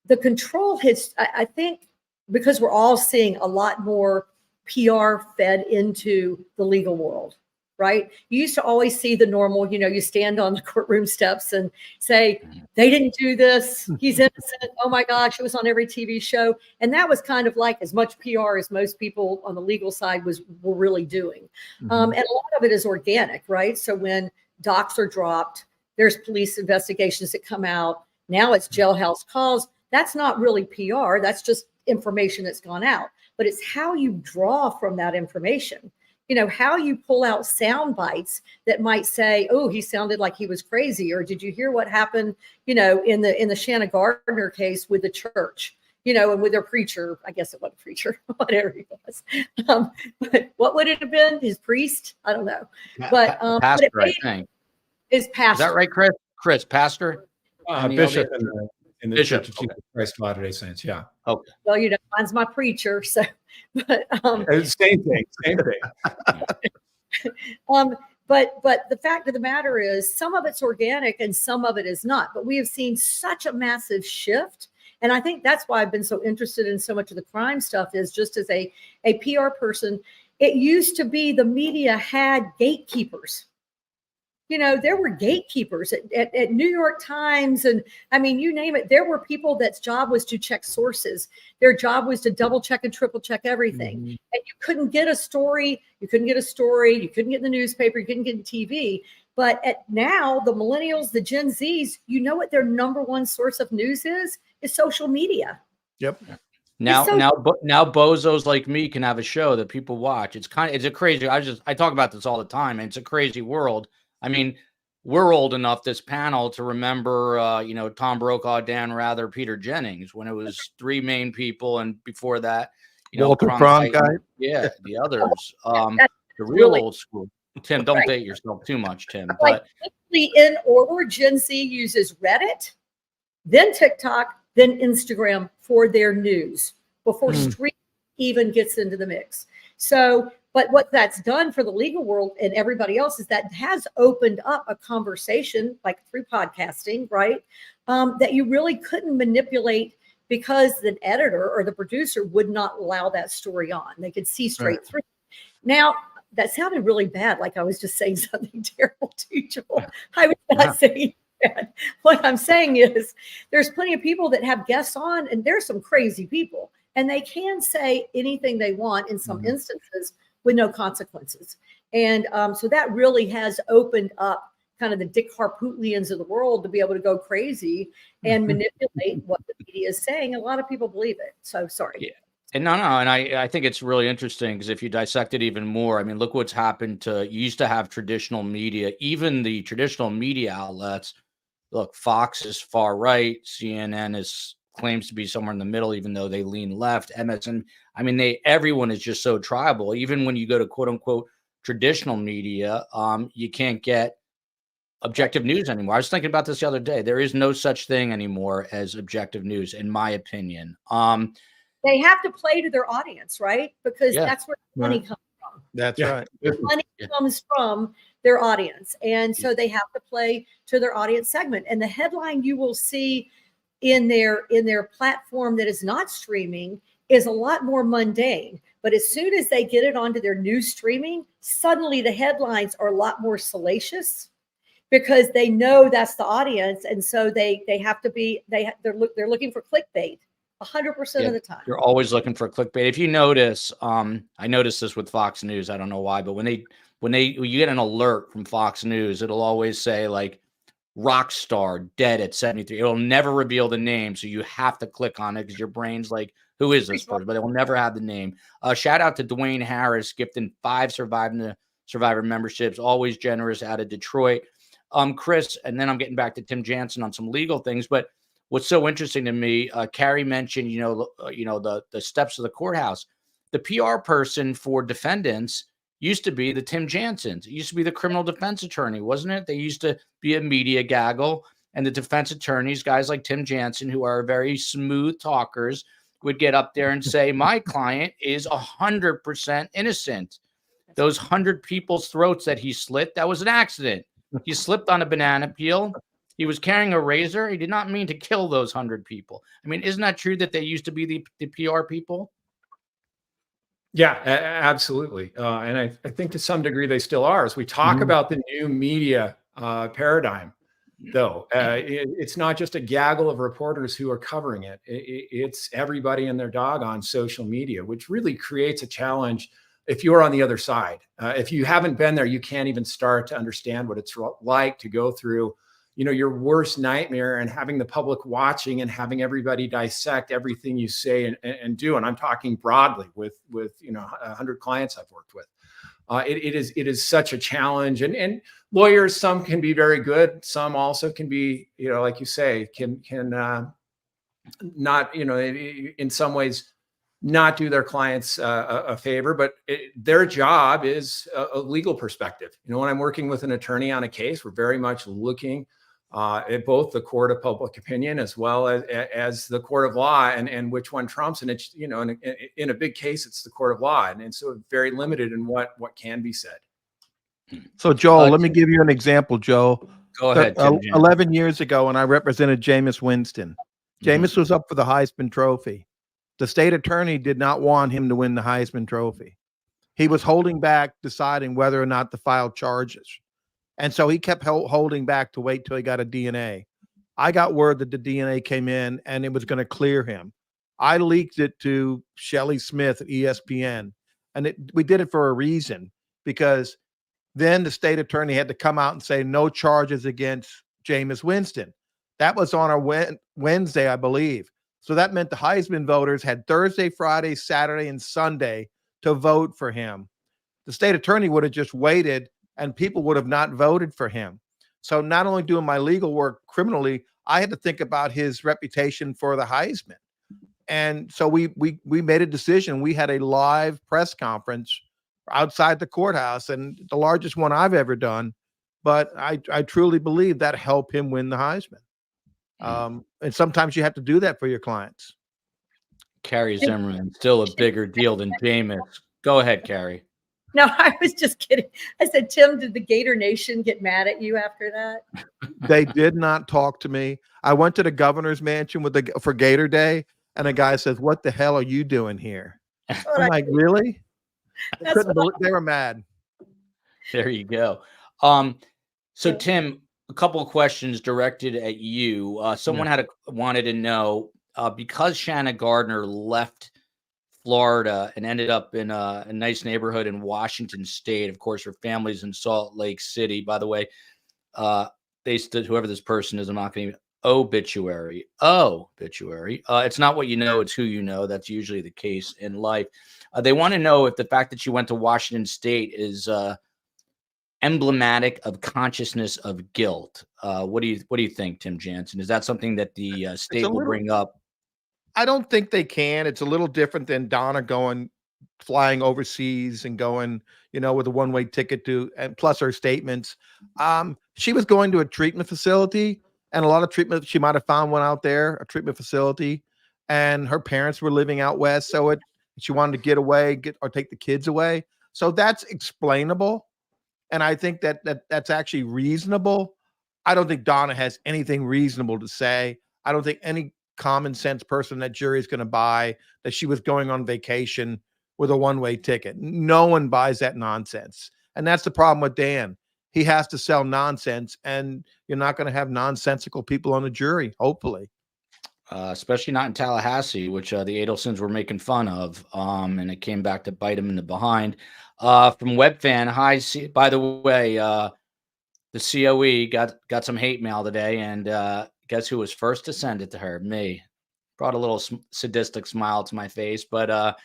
the control has, I think, because we're all seeing a lot more PR fed into the legal world, right? You used to always see the normal, you stand on the courtroom steps and say, they didn't do this, he's innocent, oh my gosh, it was on every TV show. And that was kind of like as much PR as most people on the legal side were really doing. And a lot of it is organic, right? So when docs are dropped, there's police investigations that come out. Now it's jailhouse calls. That's not really PR. That's just information that's gone out. But it's how you draw from that information. How you pull out sound bites that might say, oh, he sounded like he was crazy. Or did you hear what happened, in the Shanna Gardner case with the church, and with their preacher? I guess it wasn't a preacher, whatever he was. But what would it have been? His priest? I don't know. But pastor, I think. His pastor. Is that right, Chris? Chris, pastor? Bishop in the Bishop. Church of Jesus Christ of Latter-day Saints. Yeah. Okay. Well, mine's my preacher. So, but same thing. But the fact of the matter is, some of it's organic and some of it is not. But we have seen such a massive shift, and I think that's why I've been so interested in so much of the crime stuff. Is just as a PR person, it used to be the media had gatekeepers. There were gatekeepers at New York Times. And I mean, you name it, there were people that's job was to check sources. Their job was to double check and triple check everything. And you couldn't get a story. You couldn't get in the newspaper. You couldn't get in TV. But now the millennials, the Gen Zs, what their number one source of news is social media. Yep. Now bozos like me can have a show that people watch. It's a crazy, I talk about this all the time, and it's a crazy world. I mean, we're old enough, this panel, to remember, Tom Brokaw, Dan Rather, Peter Jennings, when it was three main people. And before that, Walter Cronkite. Yeah, the others. The real old school. Tim, don't date yourself too much, Tim. But in order, Gen Z uses Reddit, then TikTok, then Instagram for their news before streaming even gets into the mix. So, but what that's done for the legal world and everybody else is that has opened up a conversation, like through podcasting, right? That you really couldn't manipulate because the editor or the producer would not allow that story on. They could see straight through. Now, that sounded really bad, like I was just saying something terrible to you, Joel. I was not saying that. What I'm saying is there's plenty of people that have guests on, and there's some crazy people, and they can say anything they want in some instances with no consequences. And so that really has opened up kind of the Dick Harpootlians of the world to be able to go crazy and manipulate what the media is saying. A lot of people believe it. So sorry. Yeah. And no, and I think it's really interesting because if you dissect it even more, I mean, look what's happened to, you used to have traditional media, even the traditional media outlets. Look, Fox is far right. CNN claims to be somewhere in the middle, even though they lean left. MSN, I mean, everyone is just so tribal. Even when you go to quote unquote traditional media, you can't get objective news anymore. I was thinking about this the other day. There is no such thing anymore as objective news, in my opinion. They have to play to their audience, right? Because that's where the money comes from. That's right. The money comes from their audience. And so they have to play to their audience segment. And the headline you will see in their platform that is not streaming is a lot more mundane. But as soon as they get it onto their new streaming, suddenly the headlines are a lot more salacious because they know that's the audience. And so they have to be, they're looking for clickbait 100% of the time. You're always looking for clickbait. If you notice, I noticed this with Fox News. I don't know why, but when you get an alert from Fox News, it'll always say like rock star dead at 73. It'll never reveal the name. So you have to click on it because your brain's like, who is this person? But it will never have the name. Shout out to Dwayne Harris, gifting 5 Survivor memberships, always generous, out of Detroit. Chris, and then I'm getting back to Tim Jansen on some legal things, but what's so interesting to me, Carrie mentioned, the steps of the courthouse. The PR person for defendants used to be the Tim Jansens. It used to be the criminal defense attorney, wasn't it? They used to be a media gaggle, and the defense attorneys, guys like Tim Jansen, who are very smooth talkers, would get up there and say, my client is 100% innocent. Those 100 people's throats that he slit, that was an accident. He slipped on a banana peel. He was carrying a razor. He did not mean to kill those 100 people. I mean, isn't that true that they used to be the PR people? Yeah, absolutely. And I think to some degree they still are. As we talk about the new media paradigm, though, it's not just a gaggle of reporters who are covering it. It's everybody and their dog on social media, which really creates a challenge if you're on the other side. If you haven't been there, you can't even start to understand what it's like to go through your worst nightmare and having the public watching and having everybody dissect everything you say and do. And I'm talking broadly with 100 clients I've worked with. It is such a challenge, and lawyers, some can be very good. Some also can be, like you say, can not, in some ways not do their clients a favor, but their job is a legal perspective. When I'm working with an attorney on a case, we're very much looking at both the court of public opinion as well as the court of law, and which one trumps. And it's, in a big case, it's the court of law. And so very limited in what can be said. So Joel, let me give you an example, Joe. Go ahead. 11 years ago, when I represented Jameis Winston, Jameis was up for the Heisman Trophy. The state attorney did not want him to win the Heisman Trophy. He was holding back, deciding whether or not to file charges. And so he kept holding back to wait till he got a DNA. I got word that the DNA came in and it was going to clear him. I leaked it to Shelley Smith at ESPN. And we did it for a reason, because then the state attorney had to come out and say no charges against Jameis Winston. That was on a Wednesday, I believe. So that meant the Heisman voters had Thursday, Friday, Saturday, and Sunday to vote for him. The state attorney would have just waited and people would have not voted for him. So not only doing my legal work criminally, I had to think about his reputation for the Heisman. And so we made a decision. We had a live press conference outside the courthouse, and the largest one I've ever done. But I truly believe that helped him win the Heisman. And sometimes you have to do that for your clients. Carrie Zimmerman, still a bigger deal than Jameis. Go ahead, Carrie. No, I was just kidding. I said, Tim, did the Gator Nation get mad at you after that? They did not talk to me. I went to the governor's mansion for Gator Day, and a guy says, "What the hell are you doing here?" I'm like, "Really?" They were mad. There you go. So Tim, a couple of questions directed at you. Someone wanted to know, because Shanna Gardner left Florida and ended up in a nice neighborhood in Washington State. Of course, her family's in Salt Lake City. By the way, whoever this person is, I'm not going to obituary. It's not what you know, it's who you know. That's usually the case in life. They want to know if the fact that she went to Washington State is emblematic of consciousness of guilt. What do you think, Tim Jansen? Is that something that the state will bring up? I don't think they can. It's a little different than Donna flying overseas and going, with a one-way ticket and plus her statements. She was going to a treatment facility, and a lot of treatment, she might have found one out there, a treatment facility, and her parents were living out west. So she wanted to get away, or take the kids away. So that's explainable. And I think that's actually reasonable. I don't think Donna has anything reasonable to say. I don't think any common sense person that jury is going to buy that she was going on vacation with a one-way ticket. No one buys that nonsense. And that's the problem with Dan. He has to sell nonsense, and you're not going to have nonsensical people on the jury, hopefully. Especially not in Tallahassee, which the Adelsons were making fun of. And it came back to bite him in the behind. From WebFan, hi, by the way, the COE got some hate mail today, and guess who was first to send it to her? Me. Brought a little sadistic smile to my face, but I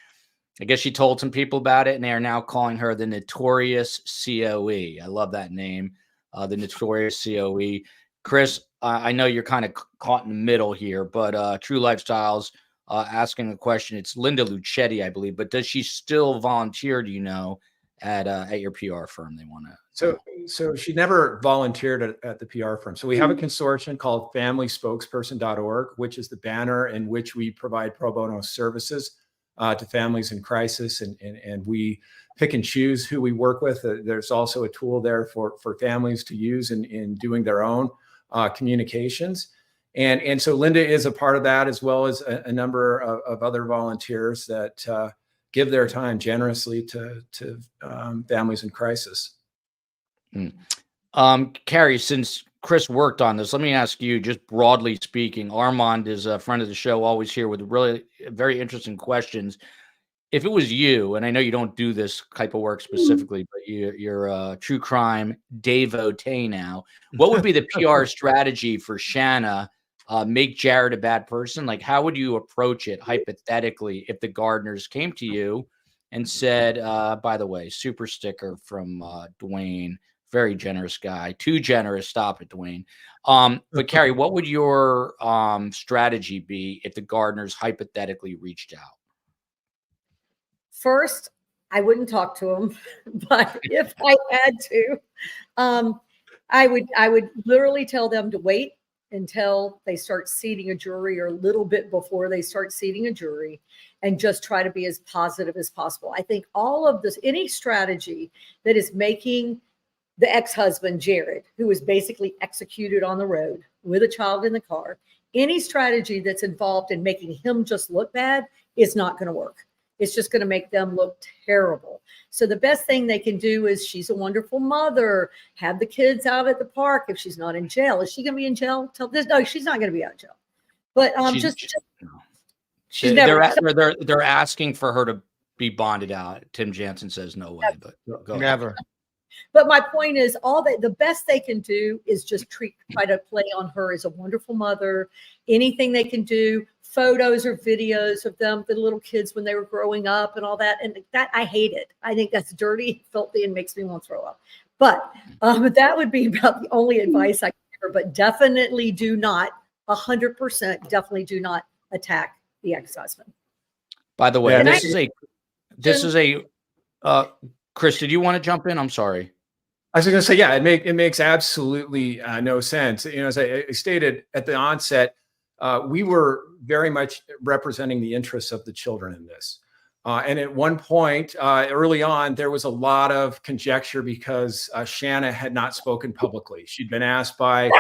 guess she told some people about it, and they are now calling her the Notorious COE. I love that name, the Notorious COE. Chris, I know you're kind of caught in the middle here, but True Lifestyles asking a question. It's Linda Lucetti, I believe, but does she still volunteer, do you know, at your PR firm? They want to. So she never volunteered at the PR firm. So we have a consortium called FamilySpokesperson.org, which is the banner in which we provide pro bono services to families in crisis, and we pick and choose who we work with. There's also a tool there for families to use in doing their own communications. And so Linda is a part of that, as well as a number of other volunteers that give their time generously to families in crisis. Carrie, since Chris worked on this, let me ask you, just broadly speaking, Armand is a friend of the show, always here with really very interesting questions. If it was you, and I know you don't do this type of work specifically, but you're a true crime devotee now, what would be the PR strategy for Shanna? Make Jared a bad person? Like, how would you approach it hypothetically if the Gardners came to you and said, by the way, super sticker from Dwayne, very generous guy, too generous, stop it, Dwayne. But Carrie, what would your strategy be if the Gardners hypothetically reached out? First, I wouldn't talk to him, but if I had to, I would literally tell them to wait until they start seating a jury, or a little bit before they start seating a jury, and just try to be as positive as possible. I think all of this, any strategy that is making the ex-husband, Jared, who was basically executed on the road with a child in the car, any strategy that's involved in making him just look bad is not going to work. It's just going to make them look terrible. So the best thing they can do is, she's a wonderful mother, have the kids out at the park if she's not in jail. Is she going to be in jail till this? No, she's not going to be out of jail. But they're asking for her to be bonded out. Tim Jansen says no way, but go never. Ahead. But my point is, the best they can do is just try to play on her as a wonderful mother. Anything they can do, photos or videos of them, the little kids when they were growing up and all that. And that, I hate it. I think that's dirty, filthy, and makes me want to throw up. But that would be about the only advice I can give her. But definitely do not, 100%, definitely do not attack the ex-husband. By the way, this is a Chris, did you want to jump in? I'm sorry. I was going to say, yeah, it makes absolutely no sense. As I stated at the onset, we were very much representing the interests of the children in this. And at one point early on, there was a lot of conjecture because Shanna had not spoken publicly. She'd been asked by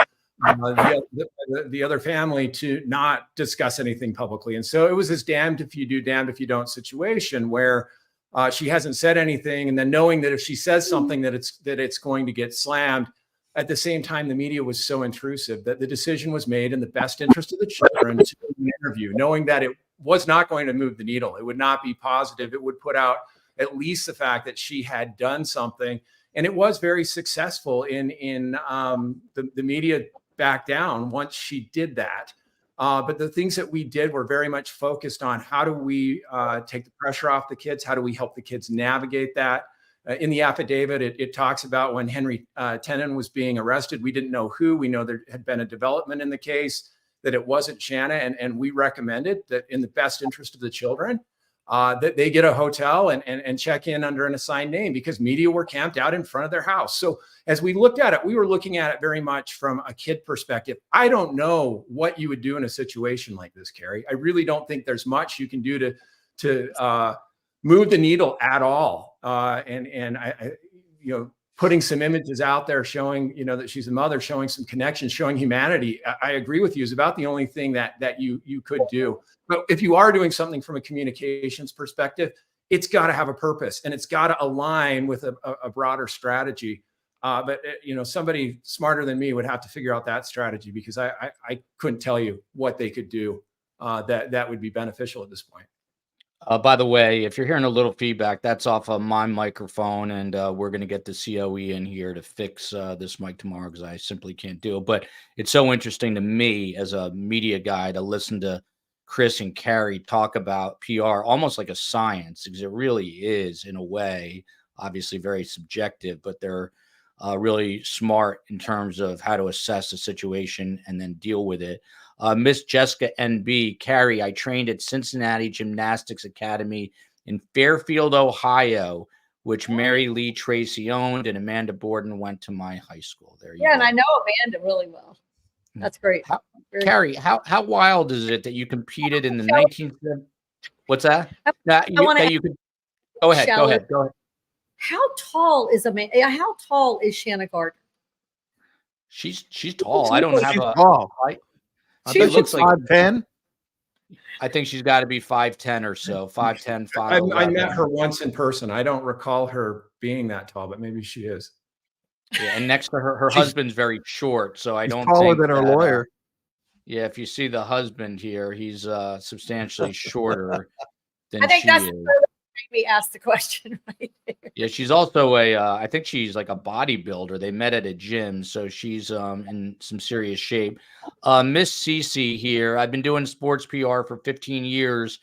the other family to not discuss anything publicly. And so it was this damned if you do, damned if you don't situation where she hasn't said anything. And then knowing that if she says something that it's going to get slammed. At the same time, the media was so intrusive that the decision was made in the best interest of the children to do an interview, knowing that it was not going to move the needle. It would not be positive. It would put out at least the fact that she had done something. And it was very successful in the media back down once she did that. But the things that we did were very much focused on how do we take the pressure off the kids? How do we help the kids navigate that? In the affidavit, it talks about when Henry Tenen was being arrested. We didn't know who. We know there had been a development in the case, that it wasn't Shanna. And we recommended that in the best interest of the children, that they get a hotel and check in under an assigned name because media were camped out in front of their house. So as we looked at it, we were looking at it very much from a kid perspective. I don't know what you would do in a situation like this, Carrie. I really don't think there's much you can do to move the needle at all. And I putting some images out there showing, that she's a mother, showing some connections, showing humanity. I agree with you, is about the only thing that you could do. But if you are doing something from a communications perspective, it's got to have a purpose and it's got to align with a broader strategy. But somebody smarter than me would have to figure out that strategy because I couldn't tell you what they could do that would be beneficial at this point. By the way, if you're hearing a little feedback, that's off of my microphone, and we're going to get the COE in here to fix this mic tomorrow because I simply can't do it. But it's so interesting to me as a media guy to listen to Chris and Carrie talk about PR almost like a science, because it really is in a way, obviously very subjective, but they're really smart in terms of how to assess a situation and then deal with it. Miss Jessica NB, Carrie, I trained at Cincinnati Gymnastics Academy in Fairfield, Ohio, which Mary Lee Tracy owned, and Amanda Borden went to my high school. There you go. And I know Amanda really well. That's great. Carrie, how wild is it that you competed in the 1970s? What's that? Go ahead. How tall is Shanna Gardner? She's tall. I don't have a tall. She looks like 5'10". I think she's got to be 5'10" or so, 5'10", 5'11". I met her once in person. I don't recall her being that tall, but maybe she is. Yeah, and next to her husband's very short, so I don't taller think than her lawyer. Yeah, if you see the husband here, he's substantially shorter than I think she that's is. made me ask the question right there. Yeah, she's also I think she's like a bodybuilder. They met at a gym, so she's in some serious shape. Miss Cece here. I've been doing sports PR for 15 years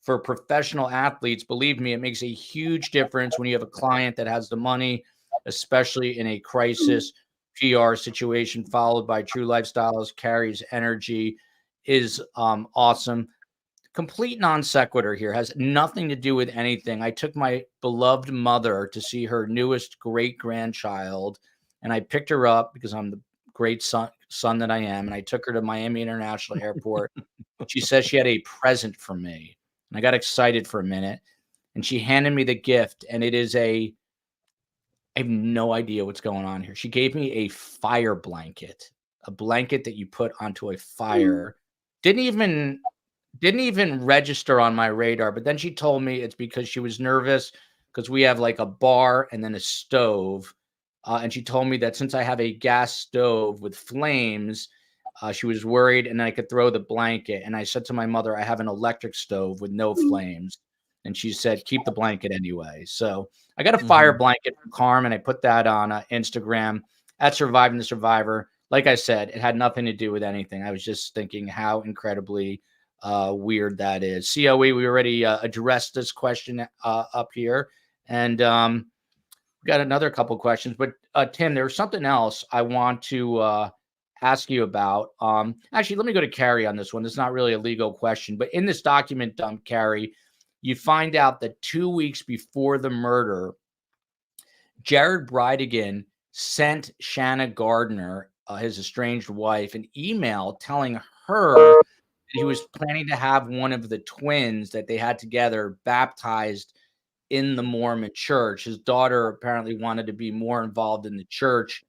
for professional athletes. Believe me, it makes a huge difference when you have a client that has the money, especially in a crisis PR situation, followed by True Lifestyles. Carrie's energy is awesome. Complete non sequitur here, has nothing to do with anything. I took my beloved mother to see her newest great grandchild, and I picked her up because I'm the great son that I am. And I took her to Miami International Airport. She says she had a present for me, and I got excited for a minute, and she handed me the gift. And it is I have no idea what's going on here. She gave me a fire blanket, a blanket that you put onto a fire. Didn't even register on my radar, but then she told me it's because she was nervous because we have like a bar and then a stove. And she told me that since I have a gas stove with flames, she was worried and I could throw the blanket. And I said to my mother, I have an electric stove with no flames. And she said, keep the blanket anyway. So I got a fire blanket from Carmen. I put that on Instagram at Surviving the Survivor. Like I said, it had nothing to do with anything. I was just thinking how incredibly weird that is. COE, we already addressed this question up here, and we got another couple questions. But Tim, there's something else I want to ask you about. Actually, let me go to Carrie on this one. It's not really a legal question, but in this document dump, Carrie, you find out that 2 weeks before the murder, Jared Bridegan sent Shanna Gardner, his estranged wife, an email telling her he was planning to have one of the twins that they had together baptized in the Mormon church. His daughter apparently wanted to be more involved in the church.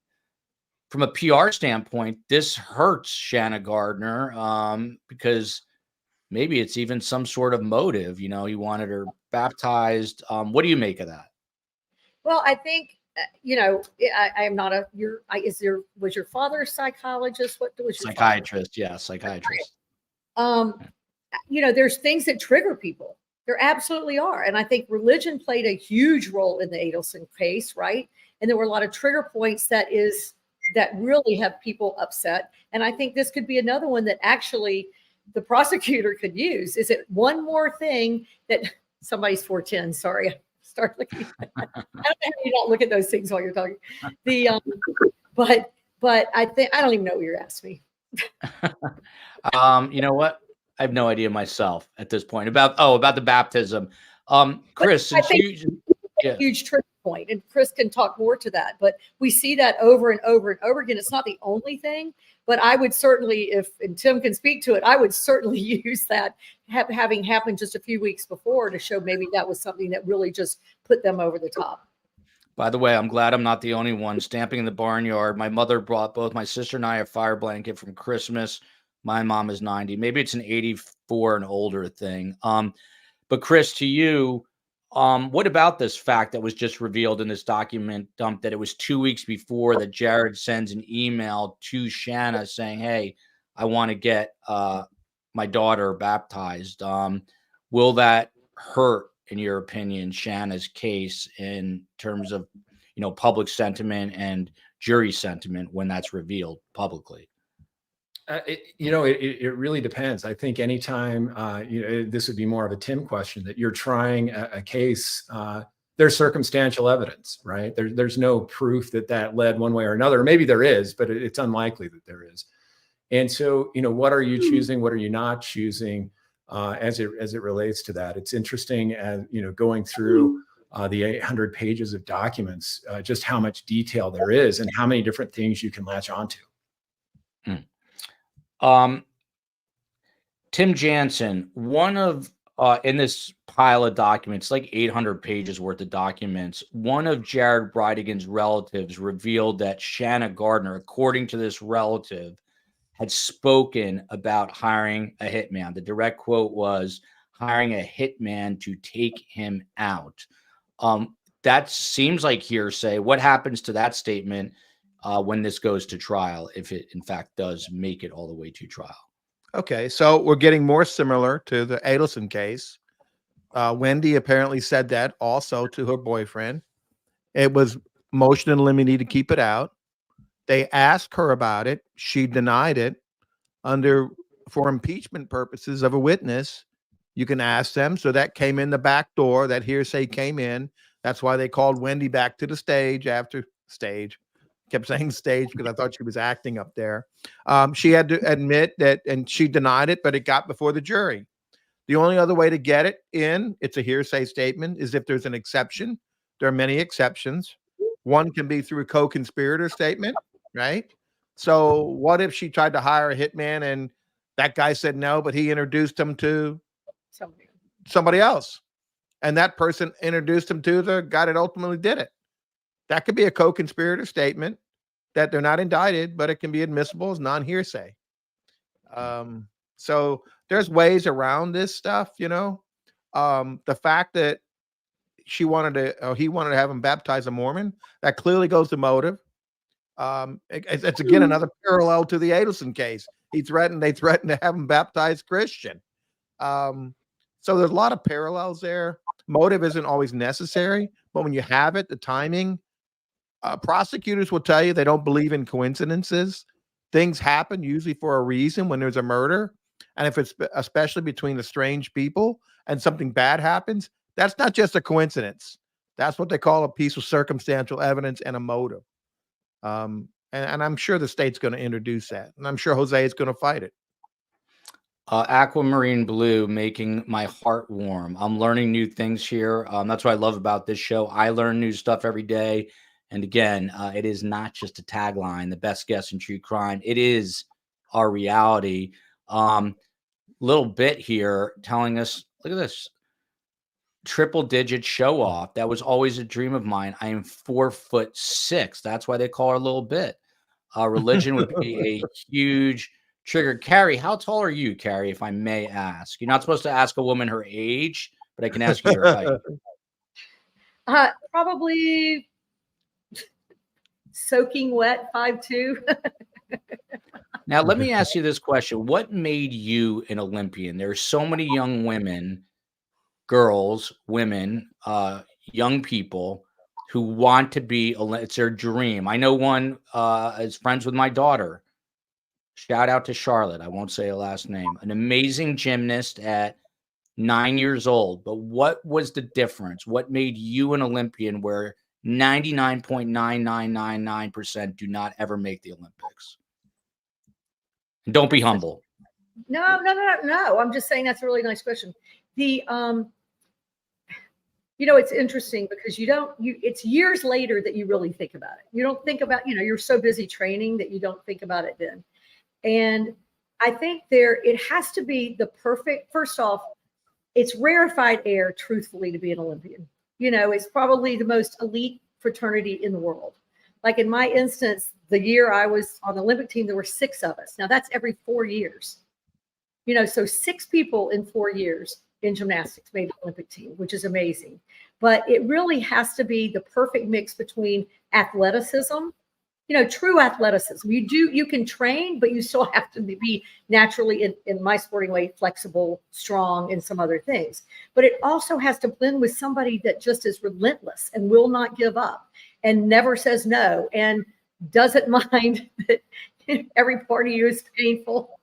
From a PR standpoint, this hurts Shanna Gardner because maybe it's even some sort of motive. You know, he wanted her baptized. What do you make of that? Well, I think, I am not was your father a psychologist? What was your psychiatrist? Yeah, psychiatrist. There's things that trigger people. There absolutely are. And I think religion played a huge role in the Adelson case, right? And there were a lot of trigger points that really have people upset. And I think this could be another one that actually the prosecutor could use. Is it one more thing that somebody's 410? Sorry, start looking. I don't know how you don't look at those things while you're talking. But I think I don't even know what you're asking me. You know what? I have no idea myself at this point about the baptism. Chris, since huge trigger point, and Chris can talk more to that, but we see that over and over and over again. It's not the only thing, but I would certainly, and Tim can speak to it, I would certainly use that having happened just a few weeks before to show maybe that was something that really just put them over the top. By the way, I'm glad I'm not the only one stamping in the barnyard. My mother brought both my sister and I a fire blanket from Christmas. My mom is 90. Maybe it's an 84 and older thing. But Chris, to you, what about this fact that was just revealed in this document dump that it was 2 weeks before that Jared sends an email to Shanna saying, hey, I want to get my daughter baptized. Will that hurt, in your opinion, Shanna's case in terms of, public sentiment and jury sentiment when that's revealed publicly? It really depends. I think anytime, this would be more of a Tim question, that you're trying a case, there's circumstantial evidence, right? There's no proof that led one way or another. Maybe there is, but it's unlikely that there is. And so, what are you choosing? What are you not choosing as it relates to that? It's interesting, as going through the 800 pages of documents, just how much detail there is and how many different things you can latch onto. Tim Jansen, one of in this pile of documents, like 800 pages worth of documents, one of Jared Bridegan's relatives revealed that Shanna Gardner, according to this relative, had spoken about hiring a hitman. The direct quote was, hiring a hitman to take him out. That seems like hearsay. What happens to that statement when this goes to trial, if it in fact does make it all the way to trial? Okay, so we're getting more similar to the Adelson case. Wendy apparently said that also to her boyfriend. It was motion in limine to keep it out. They asked her about it. She denied it. For impeachment purposes of a witness, you can ask them. So that came in the back door. That hearsay came in. That's why they called Wendy back to the stage after stage. Kept saying stage because I thought she was acting up there. She had to admit that, and she denied it, but it got before the jury. The only other way to get it in, it's a hearsay statement, is if there's an exception. There are many exceptions. One can be through a co-conspirator statement, right? So what if she tried to hire a hitman and that guy said no, but he introduced him to somebody else, and that person introduced him to the guy that ultimately did it? That could be a co-conspirator statement that they're not indicted, but it can be admissible as non-hearsay. So there's ways around this stuff, The fact that he wanted to have him baptize a Mormon, that clearly goes to motive. It's again another parallel to the Adelson case. They threatened to have him baptized Christian. So there's a lot of parallels there. Motive isn't always necessary, but when you have it, the timing. Prosecutors will tell you they don't believe in coincidences. Things happen usually for a reason when there's a murder. And if it's especially between the strange people and something bad happens, that's not just a coincidence. That's what they call a piece of circumstantial evidence and a motive. And I'm sure the state's going to introduce that. And I'm sure Jose is going to fight it. Aquamarine blue, making my heart warm. I'm learning new things here. That's what I love about this show. I learn new stuff every day. And again, it is not just a tagline, the best guest in true crime. It is our reality. little bit here telling us, look at this, triple digit show off. That was always a dream of mine. I am 4'6". That's why they call her a little bit. Religion would be a huge trigger. Carrie, how tall are you, Carrie, if I may ask? You're not supposed to ask a woman her age, but I can ask you your height. Probably soaking wet, 5'2". Now, let me ask you this question. What made you an Olympian? There are so many young women, girls, women, young people who want to be, it's their dream. I know one is friends with my daughter. Shout out to Charlotte. I won't say her last name. An amazing gymnast at 9 years old. But what was the difference? What made you an Olympian where 99.9999% do not ever make the Olympics? And don't be humble. No. I'm just saying that's a really nice question. The it's interesting because it's years later that you really think about it. You don't think about, you're so busy training that you don't think about it then. And I think it has to be the perfect, first off, it's rarefied air, truthfully, to be an Olympian. It's probably the most elite fraternity in the world. Like in my instance, the year I was on the Olympic team, there were 6 of us. Now that's every 4 years. So 6 people in 4 years in gymnastics made the Olympic team, which is amazing. But it really has to be the perfect mix between athleticism, true athleticism. You can train, but you still have to be naturally, in my sporting way, flexible, strong, and some other things. But it also has to blend with somebody that just is relentless and will not give up and never says no and doesn't mind that every part of you is painful.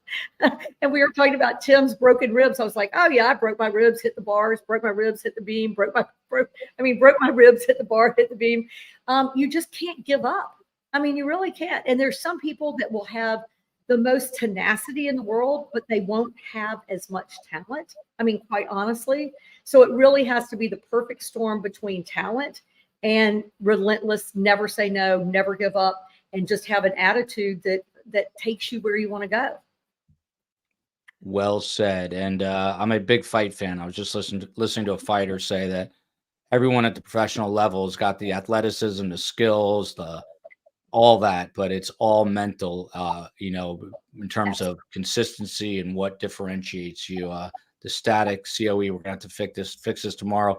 And we were talking about Tim's broken ribs. I was like, oh yeah, I broke my ribs, hit the bars, broke my ribs, hit the beam, broke my ribs, hit the bar, hit the beam. You just can't give up. You really can't. And there's some people that will have the most tenacity in the world, but they won't have as much talent. Quite honestly. So it really has to be the perfect storm between talent and relentless, never say no, never give up, and just have an attitude that takes you where you want to go. Well said. And I'm a big fight fan. I was just listening to a fighter say that everyone at the professional level has got the athleticism, the skills, all that, but it's all mental, in terms of consistency and what differentiates you. The static COE, we're going to have to fix this tomorrow.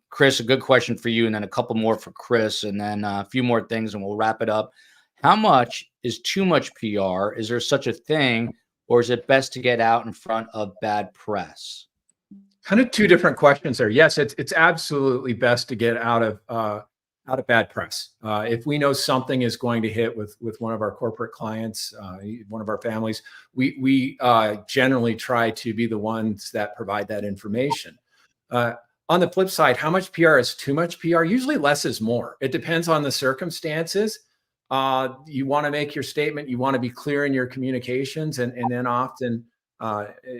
Chris, a good question for you, and then a couple more for Chris, and then a few more things, and we'll wrap it up. How much is too much PR? Is there such a thing, or is it best to get out in front of bad press? Kind of two different questions there. Yes, it's absolutely best to get out of bad press. If we know something is going to hit with one of our corporate clients, one of our families, we generally try to be the ones that provide that information. On the flip side, how much PR is too much PR? Usually less is more. It depends on the circumstances. You want to make your statement. You want to be clear in your communications, and then often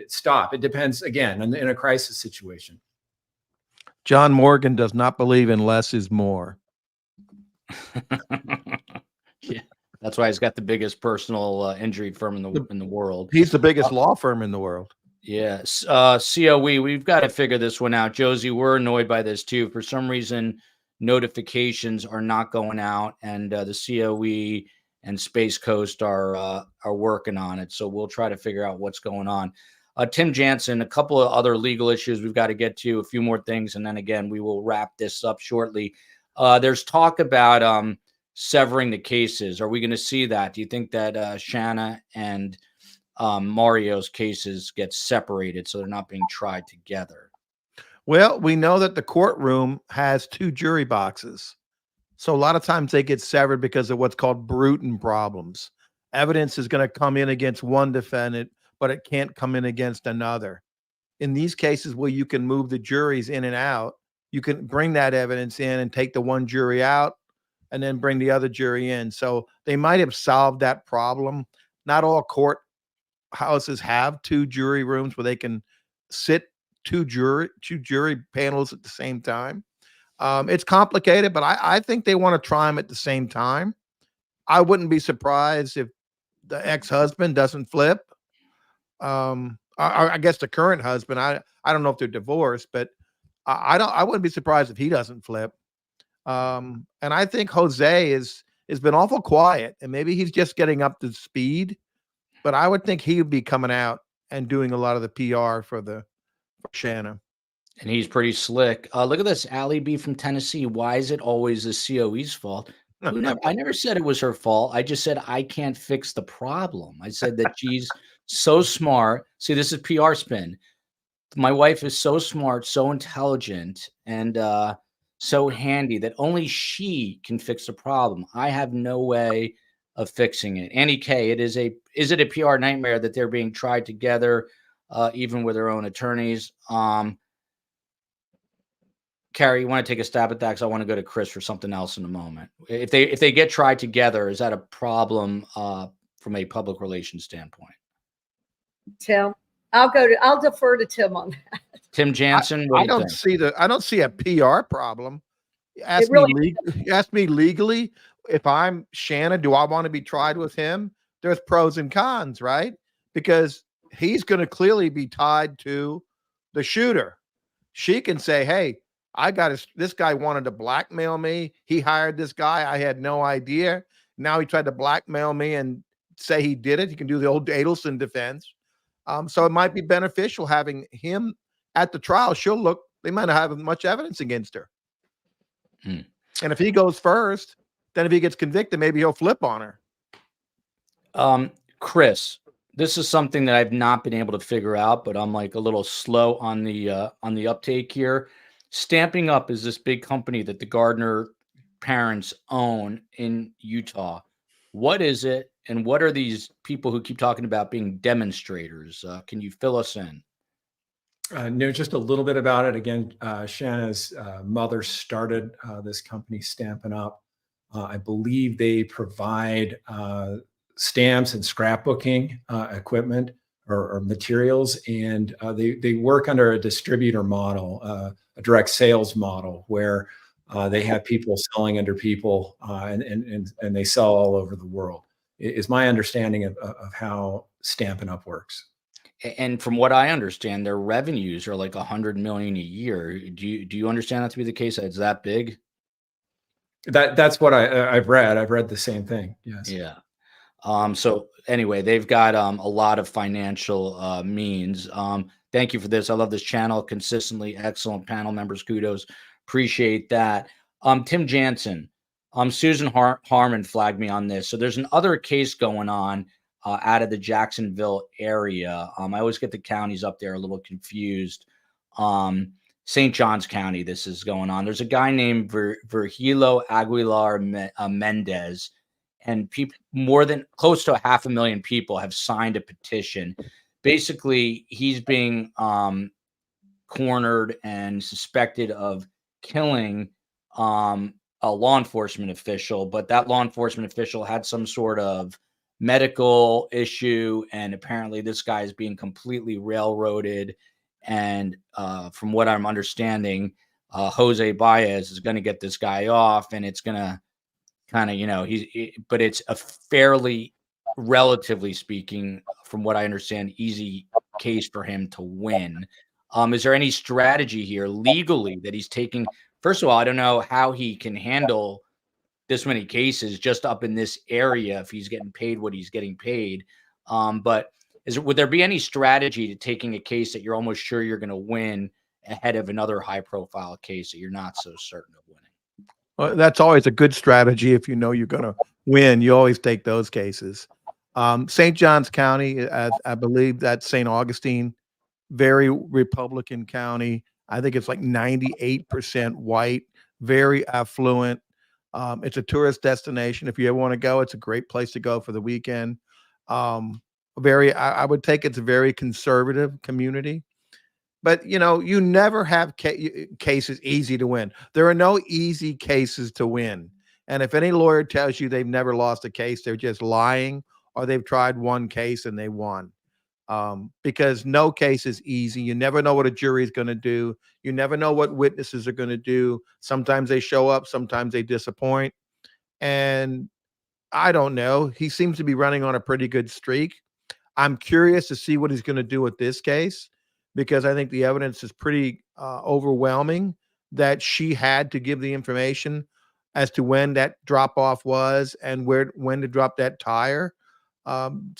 stop. It depends, again, in a crisis situation. John Morgan does not believe in less is more. Yeah, that's why he's got the biggest personal injury firm in the world. He's the biggest law firm in the world. Yes. COE, we've got to figure this one out. Josie, we're annoyed by this too. For some reason, notifications are not going out, and the COE and Space Coast are working on it. So we'll try to figure out what's going on. Tim Jansen, a couple of other legal issues we've got to get to, a few more things, and then again, we will wrap this up shortly. There's talk about severing the cases. Are we going to see that? Do you think that Shanna and Mario's cases get separated so they're not being tried together? Well, we know that the courtroom has 2 jury boxes. So a lot of times they get severed because of what's called Bruton problems. Evidence is going to come in against one defendant, but it can't come in against another. In these cases where you can move the juries in and out, you can bring that evidence in and take the one jury out and then bring the other jury in. So they might have solved that problem. Not all court houses have 2 jury rooms where they can sit two jury panels at the same time. It's complicated, but I think they want to try them at the same time. I wouldn't be surprised if the ex-husband doesn't flip. I I guess the current husband. I don't know if they're divorced, but I wouldn't be surprised if he doesn't flip. And I think Jose has been awful quiet, and maybe he's just getting up to speed. But I would think he would be coming out and doing a lot of the PR for Shanna. And he's pretty slick. Look at this, Allie B from Tennessee. Why is it always the COE's fault? I never said it was her fault. I just said I can't fix the problem. I said that she's so smart. See, this is PR spin. My wife is so smart, so intelligent, and so handy that only she can fix the problem. I have no way of fixing it. Annie K, is it a PR nightmare that they're being tried together, even with their own attorneys? Carrie, you want to take a stab at that? Because I want to go to Chris for something else in a moment. If they get tried together, is that a problem from a public relations standpoint? Tim, I'll defer to Tim on that. Tim Jansen, I don't see a PR problem. Ask me legally, if I'm Shanna, do I want to be tried with him? There's pros and cons, right? Because he's going to clearly be tied to the shooter. She can say, hey, this guy wanted to blackmail me. He hired this guy. I had no idea. Now he tried to blackmail me and say he did it. He can do the old Adelson defense. So it might be beneficial having him at the trial. They might not have much evidence against her. And if he goes first, then if he gets convicted, maybe he'll flip on her. Chris, this is something that I've not been able to figure out, but I'm like a little slow on the uptake here. Stamping Up is this big company that the Gardner parents own in Utah. What is it, and what are these people who keep talking about being demonstrators? Can you fill us in? No, just a little bit about it. Again, Shanna's mother started this company, Stampin' Up. I believe they provide stamps and scrapbooking equipment or materials, and they work under a distributor model, a direct sales model, where they have people selling under people, and they sell all over the world. Is my understanding of how Stampin' Up works. And from what I understand, their revenues are like $100 million a year. Do you understand that to be the case? It's that big? That's what I've read. I've read the same thing. Yes. Yeah. So anyway, they've got a lot of financial means. Thank you for this. I love this channel. Consistently excellent panel members. Kudos. Appreciate that. Tim Jansen, Susan Harmon flagged me on this. So there's another case going on out of the Jacksonville area. I always get the counties up there a little confused. St. Johns County, this is going on. There's a guy named Virgilio Aguilar Mendez, and people, more than close to 500,000 people have signed a petition. Basically, he's being cornered and suspected of killing a law enforcement official, but that law enforcement official had some sort of medical issue, and apparently this guy is being completely railroaded. And from what I'm understanding, Jose Baez is going to get this guy off, and it's going to kind of, but it's a fairly, relatively speaking, from what I understand, easy case for him to win. Is there any strategy here legally that he's taking? First of all, I don't know how he can handle this many cases just up in this area if he's getting paid what he's getting paid. But would there be any strategy to taking a case that you're almost sure you're going to win ahead of another high profile case that you're not so certain of winning? Well, that's always a good strategy. If you know you're going to win, you always take those cases. St. Johns County, I believe that's St. Augustine, very Republican county. I think it's like 98% white, very affluent. It's a tourist destination. If you ever want to go, it's a great place to go for the weekend. I would take it's a very conservative community, but you never have cases easy to win. There are no easy cases to win. And if any lawyer tells you they've never lost a case, they're just lying, or they've tried one case and they won. Because no case is easy. You never know what a jury is going to do. You never know what witnesses are going to do. Sometimes they show up, sometimes they disappoint. And I don't know. He seems to be running on a pretty good streak. I'm curious to see what he's going to do with this case, because I think the evidence is pretty overwhelming that she had to give the information as to when that drop off was and when to drop that tire. And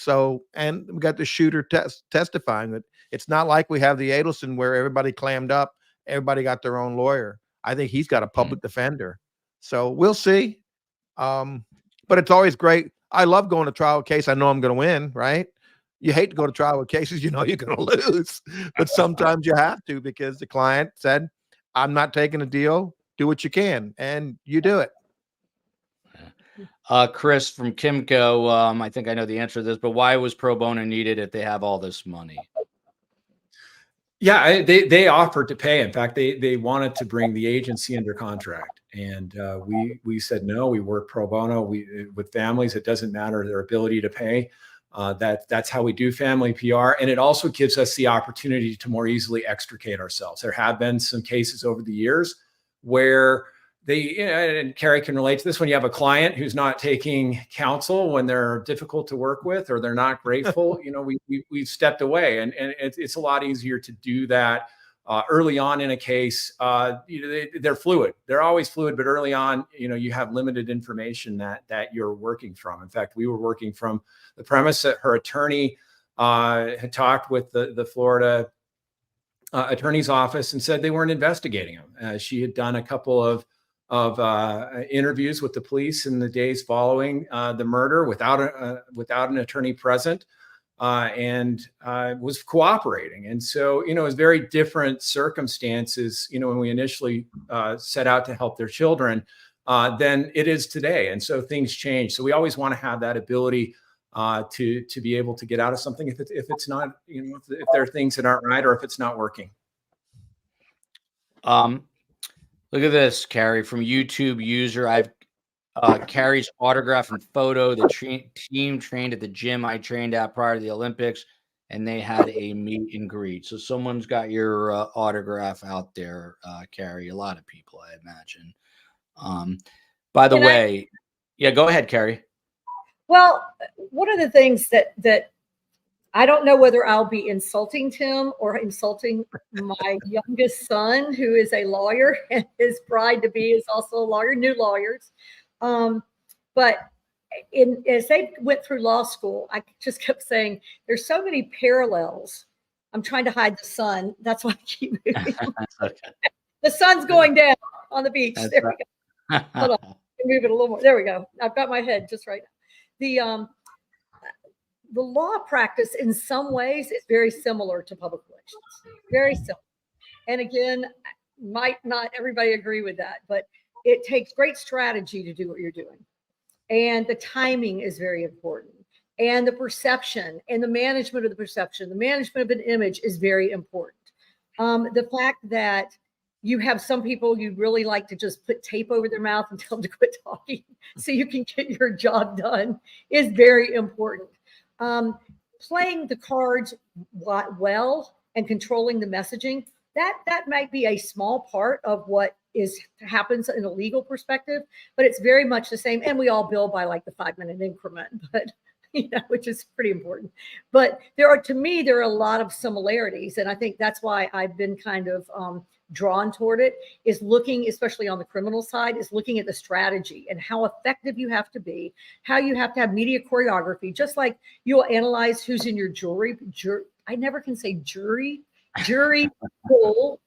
we got the shooter testifying that it's not like we have the Adelson where everybody clammed up, everybody got their own lawyer. I think he's got a public defender. So we'll see. But it's always great. I love going to trial with a case I know I'm going to win, right? You hate to go to trial with cases you know you're going to lose, but sometimes you have to because the client said, I'm not taking a deal. Do what you can, and you do it. Chris from Kimco, I think I know the answer to this, but why was pro bono needed if they have all this money? Yeah, they offered to pay. In fact, they wanted to bring the agency under contract, and we said no. We work pro bono. With families, it doesn't matter their ability to pay. That's how we do family PR, and it also gives us the opportunity to more easily extricate ourselves. There have been some cases over the years where and Carrie can relate to this, when you have a client who's not taking counsel when they're difficult to work with or they're not grateful, we've stepped away, and it's a lot easier to do that early on in a case. They're fluid. They're always fluid, but early on, you have limited information that you're working from. In fact, we were working from the premise that her attorney had talked with the Florida attorney's office and said they weren't investigating him. She had done a couple of interviews with the police in the days following the murder without an attorney present, and was cooperating. And so, it was very different circumstances, when we initially set out to help their children than it is today. And so things change. So we always want to have that ability to be able to get out of something if it's not, if there are things that aren't right or if it's not working. Look at this, Carrie, from YouTube user. I've Carrie's autograph and photo. The team trained at the gym I trained at prior to the Olympics, and they had a meet and greet. So someone's got your autograph out there, Carrie. A lot of people, I imagine. By the way, yeah, go ahead, Carrie. Well, one of the things that I don't know whether I'll be insulting Tim or insulting my youngest son, who is a lawyer, and his bride-to-be is also a lawyer, new lawyers. But as they went through law school, I just kept saying, there's so many parallels. I'm trying to hide the sun. That's why I keep moving. Okay. The sun's going down on the beach. That's there we go. Hold on. Move it a little more. There we go. I've got my head just right now. The law practice in some ways is very similar to public relations, very similar. And again, might not everybody agree with that, but it takes great strategy to do what you're doing. And the timing is very important. And the perception and the management of the perception, the management of an image is very important. The fact that you have some people you really like to just put tape over their mouth and tell them to quit talking so you can get your job done is very important. Playing the cards well and controlling the messaging, that might be a small part of what happens in a legal perspective, but it's very much the same. And we all bill by like the 5-minute increment, but which is pretty important. But there are a lot of similarities. And I think that's why I've been kind of drawn toward it, is looking, especially on the criminal side, is looking at the strategy and how effective you have to be, how you have to have media choreography, just like you'll analyze who's in your jury. I never can say jury pool,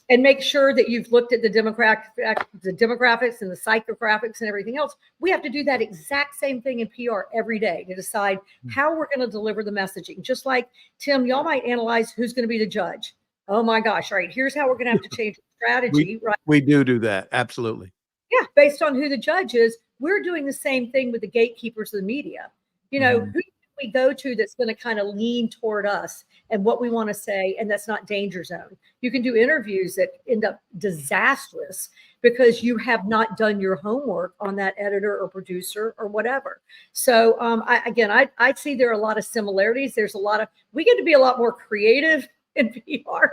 and make sure that you've looked at the demographics and the psychographics and everything else. We have to do that exact same thing in PR every day to decide how we're going to deliver the messaging. Just like, Tim, y'all might analyze who's going to be the judge. Oh my gosh, right. Here's how we're going to have to change the strategy, right? We do that. Absolutely. Yeah. Based on who the judge is, we're doing the same thing with the gatekeepers of the media. Who do we go to that's going to kind of lean toward us and what we want to say, and that's not danger zone. You can do interviews that end up disastrous because you have not done your homework on that editor or producer or whatever. So I see there are a lot of similarities. We get to be a lot more creative in PR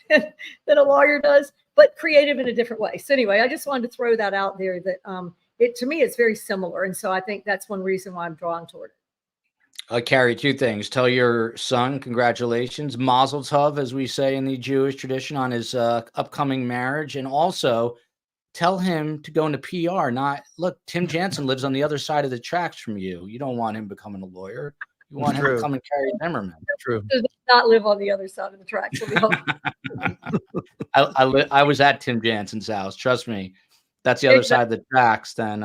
than a lawyer does, but creative in a different way. So anyway, I just wanted to throw that out there that to me, it's very similar. And so I think that's one reason why I'm drawn toward it. Carrie, two things. Tell your son congratulations, Mazel Tov, as we say in the Jewish tradition, on his upcoming marriage, and also tell him to go into PR. Not look, Tim Jansen lives on the other side of the tracks from you. You don't want him becoming a lawyer. You want him True. becoming Carrie Zimmerman. True. Does not live on the other side of the tracks. Let me hope. I was at Tim Jansen's house. Trust me, that's the other side of the tracks. Then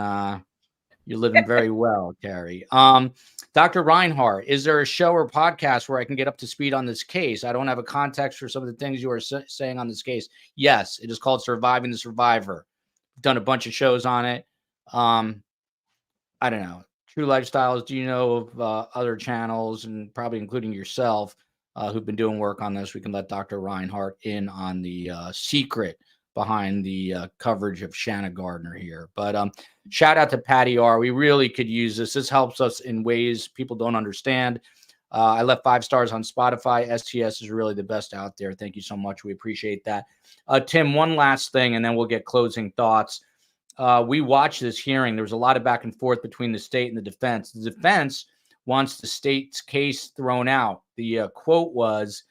you're living very well, Carrie. Dr. Reinhardt, is there a show or podcast where I can get up to speed on this case? I don't have a context for some of the things you are saying on this case. Yes, it is called Surviving the Survivor. I've done a bunch of shows on it. I don't know. True Lifestyles, do you know of other channels, and probably including yourself, who've been doing work on this? We can let Dr. Reinhardt in on the secret behind the coverage of Shanna Gardner here. But shout out to Patty R. We really could use this. This helps us in ways people don't understand. I left 5 stars on Spotify. STS is really the best out there. Thank you so much. We appreciate that. Tim, one last thing, and then we'll get closing thoughts. We watched this hearing. There was a lot of back and forth between the state and the defense. The defense wants the state's case thrown out. The quote was,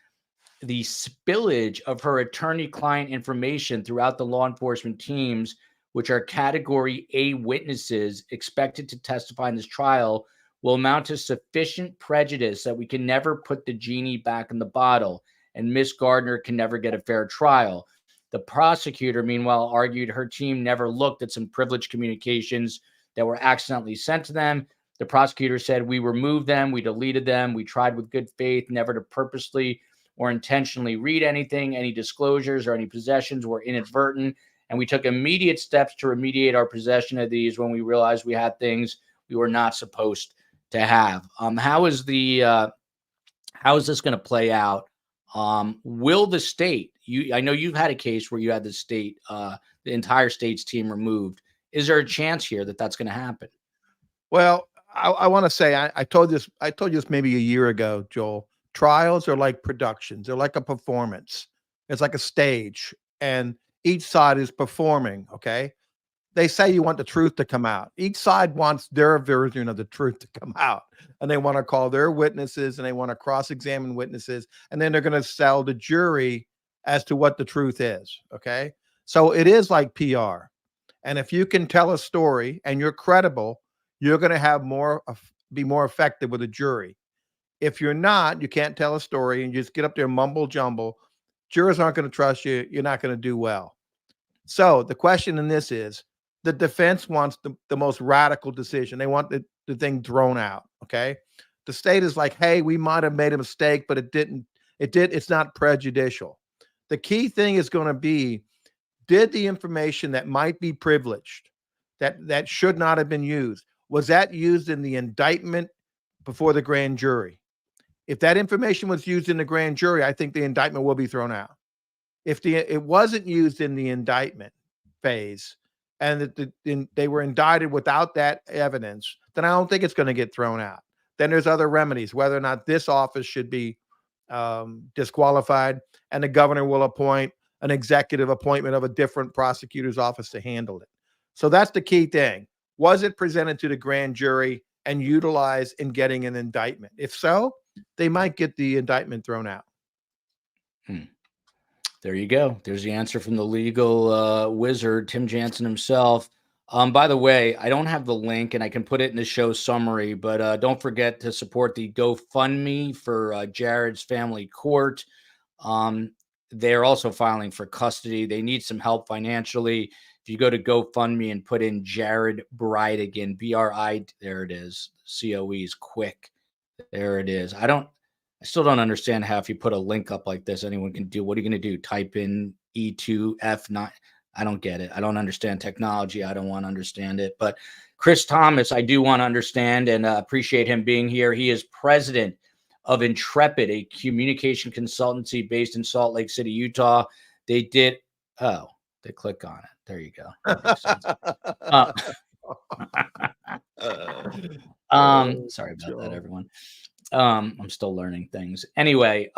the spillage of her attorney-client information throughout the law enforcement teams, which are Category A witnesses expected to testify in this trial, will amount to sufficient prejudice that we can never put the genie back in the bottle, and Miss Gardner can never get a fair trial. The prosecutor, meanwhile, argued her team never looked at some privileged communications that were accidentally sent to them. The prosecutor said, we removed them, we deleted them, we tried with good faith never to purposely or intentionally read anything. Any disclosures or any possessions were inadvertent, and we took immediate steps to remediate our possession of these when we realized we had things we were not supposed to have. How is this going to play out? Will the state, I know you've had a case where you had the state, the entire state's team removed. Is there a chance here that that's going to happen? Well, I want to say, I told you this maybe a year ago, Joel. Trials are like productions. They're like a performance. It's like a stage, and each side is performing. Okay. They say you want the truth to come out. Each side wants their version of the truth to come out, and they want to call their witnesses, and they want to cross-examine witnesses, and then they're going to sell the jury as to what the truth is. Okay. So it is like PR. And if you can tell a story and you're credible, you're going to have be more effective with a jury. If you're not, you can't tell a story and you just get up there mumble jumble, jurors aren't going to trust you. You're not going to do well. So the question in this is, the defense wants the most radical decision. They want the thing thrown out. Okay. The state is like, hey, we might have made a mistake, but it's not prejudicial. The key thing is going to be, did the information that might be privileged, that should not have been used, was that used in the indictment before the grand jury? If that information was used in the grand jury, I think the indictment will be thrown out. If it wasn't used in the indictment phase and they were indicted without that evidence, then I don't think it's going to get thrown out. Then there's other remedies, whether or not this office should be disqualified, and the governor will appoint an executive appointment of a different prosecutor's office to handle it. So that's the key thing. Was it presented to the grand jury and utilized in getting an indictment? If so, they might get the indictment thrown out. There you go. There's the answer from the legal wizard, Tim Jansen himself. By the way, I don't have the link, and I can put it in the show summary, but don't forget to support the GoFundMe for Jared's family court. They're also filing for custody. They need some help financially. If you go to GoFundMe and put in Jared Bridegan, B-R-I, there it is. COE is quick. There it is. I still don't understand how, if you put a link up like this, anyone can do. What are you going to do? Type in E2F9? I don't get it. I don't understand technology. I don't want to understand it. But Chris Thomas, I do want to understand and appreciate him being here. He is president of Intrepid, a communication consultancy based in Salt Lake City, Utah. They click on it. There you go. Sorry about that, everyone. I'm still learning things. Anyway,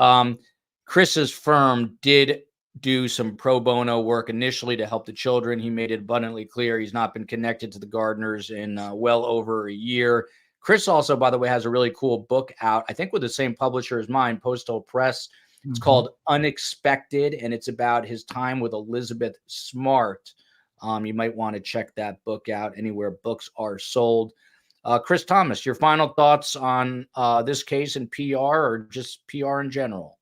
Chris's firm did do some pro bono work initially to help the children. He made it abundantly clear he's not been connected to the Gardners in well over a year. Chris also, by the way, has a really cool book out, I think with the same publisher as mine, Postal Press. It's called Unexpected, and it's about his time with Elizabeth Smart. You might want to check that book out anywhere books are sold. Chris Thomas, your final thoughts on this case in PR or just PR in general?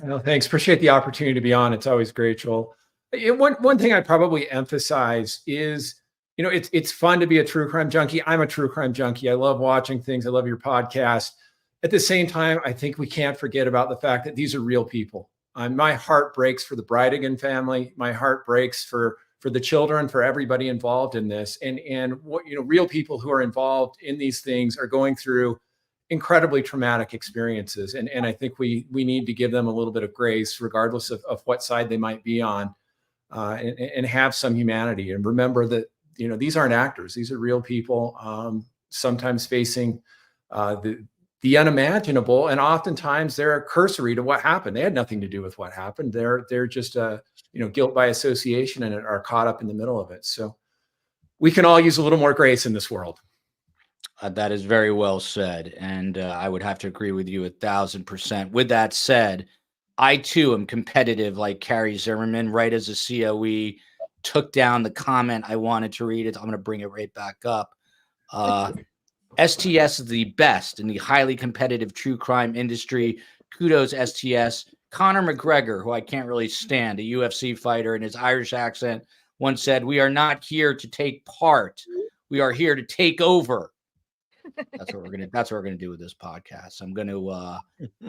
Well, thanks. Appreciate the opportunity to be on. It's always great, Joel. One thing I'd probably emphasize is, it's fun to be a true crime junkie. I'm a true crime junkie. I love watching things. I love your podcast. At the same time, I think we can't forget about the fact that these are real people. My heart breaks for the Bridegan family. My heart breaks for the children, for everybody involved in this. And what, real people who are involved in these things are going through incredibly traumatic experiences. And I think we need to give them a little bit of grace, regardless of what side they might be on, and have some humanity. And remember that, these aren't actors. These are real people, sometimes facing the unimaginable. And oftentimes they're cursory to what happened. They had nothing to do with what happened. They're just, guilt by association and are caught up in the middle of it. So we can all use a little more grace in this world. That is very well said. And I would have to agree with you 1,000%. With that said, I too am competitive like Carrie Zimmerman. Right as a COE took down the comment I wanted to read it, I'm going to bring it right back up. STS is the best in the highly competitive true crime industry. Kudos, STS. Conor McGregor, who I can't really stand, a UFC fighter, in his Irish accent, once said, "We are not here to take part. We are here to take over." That's what we're gonna do with this podcast. I'm going to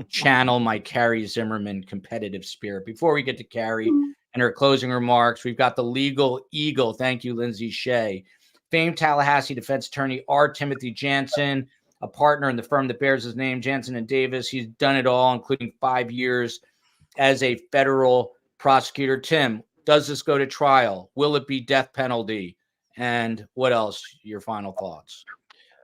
channel my Carrie Zimmerman competitive spirit. Before we get to Carrie and her closing remarks, we've got the legal eagle. Thank you, Lindsay Shea. Famed Tallahassee defense attorney R. Timothy Jansen, a partner in the firm that bears his name, Jansen and Davis. He's done it all, including 5 years as a federal prosecutor. Tim, does this go to trial? Will it be death penalty? And what else? Your final thoughts?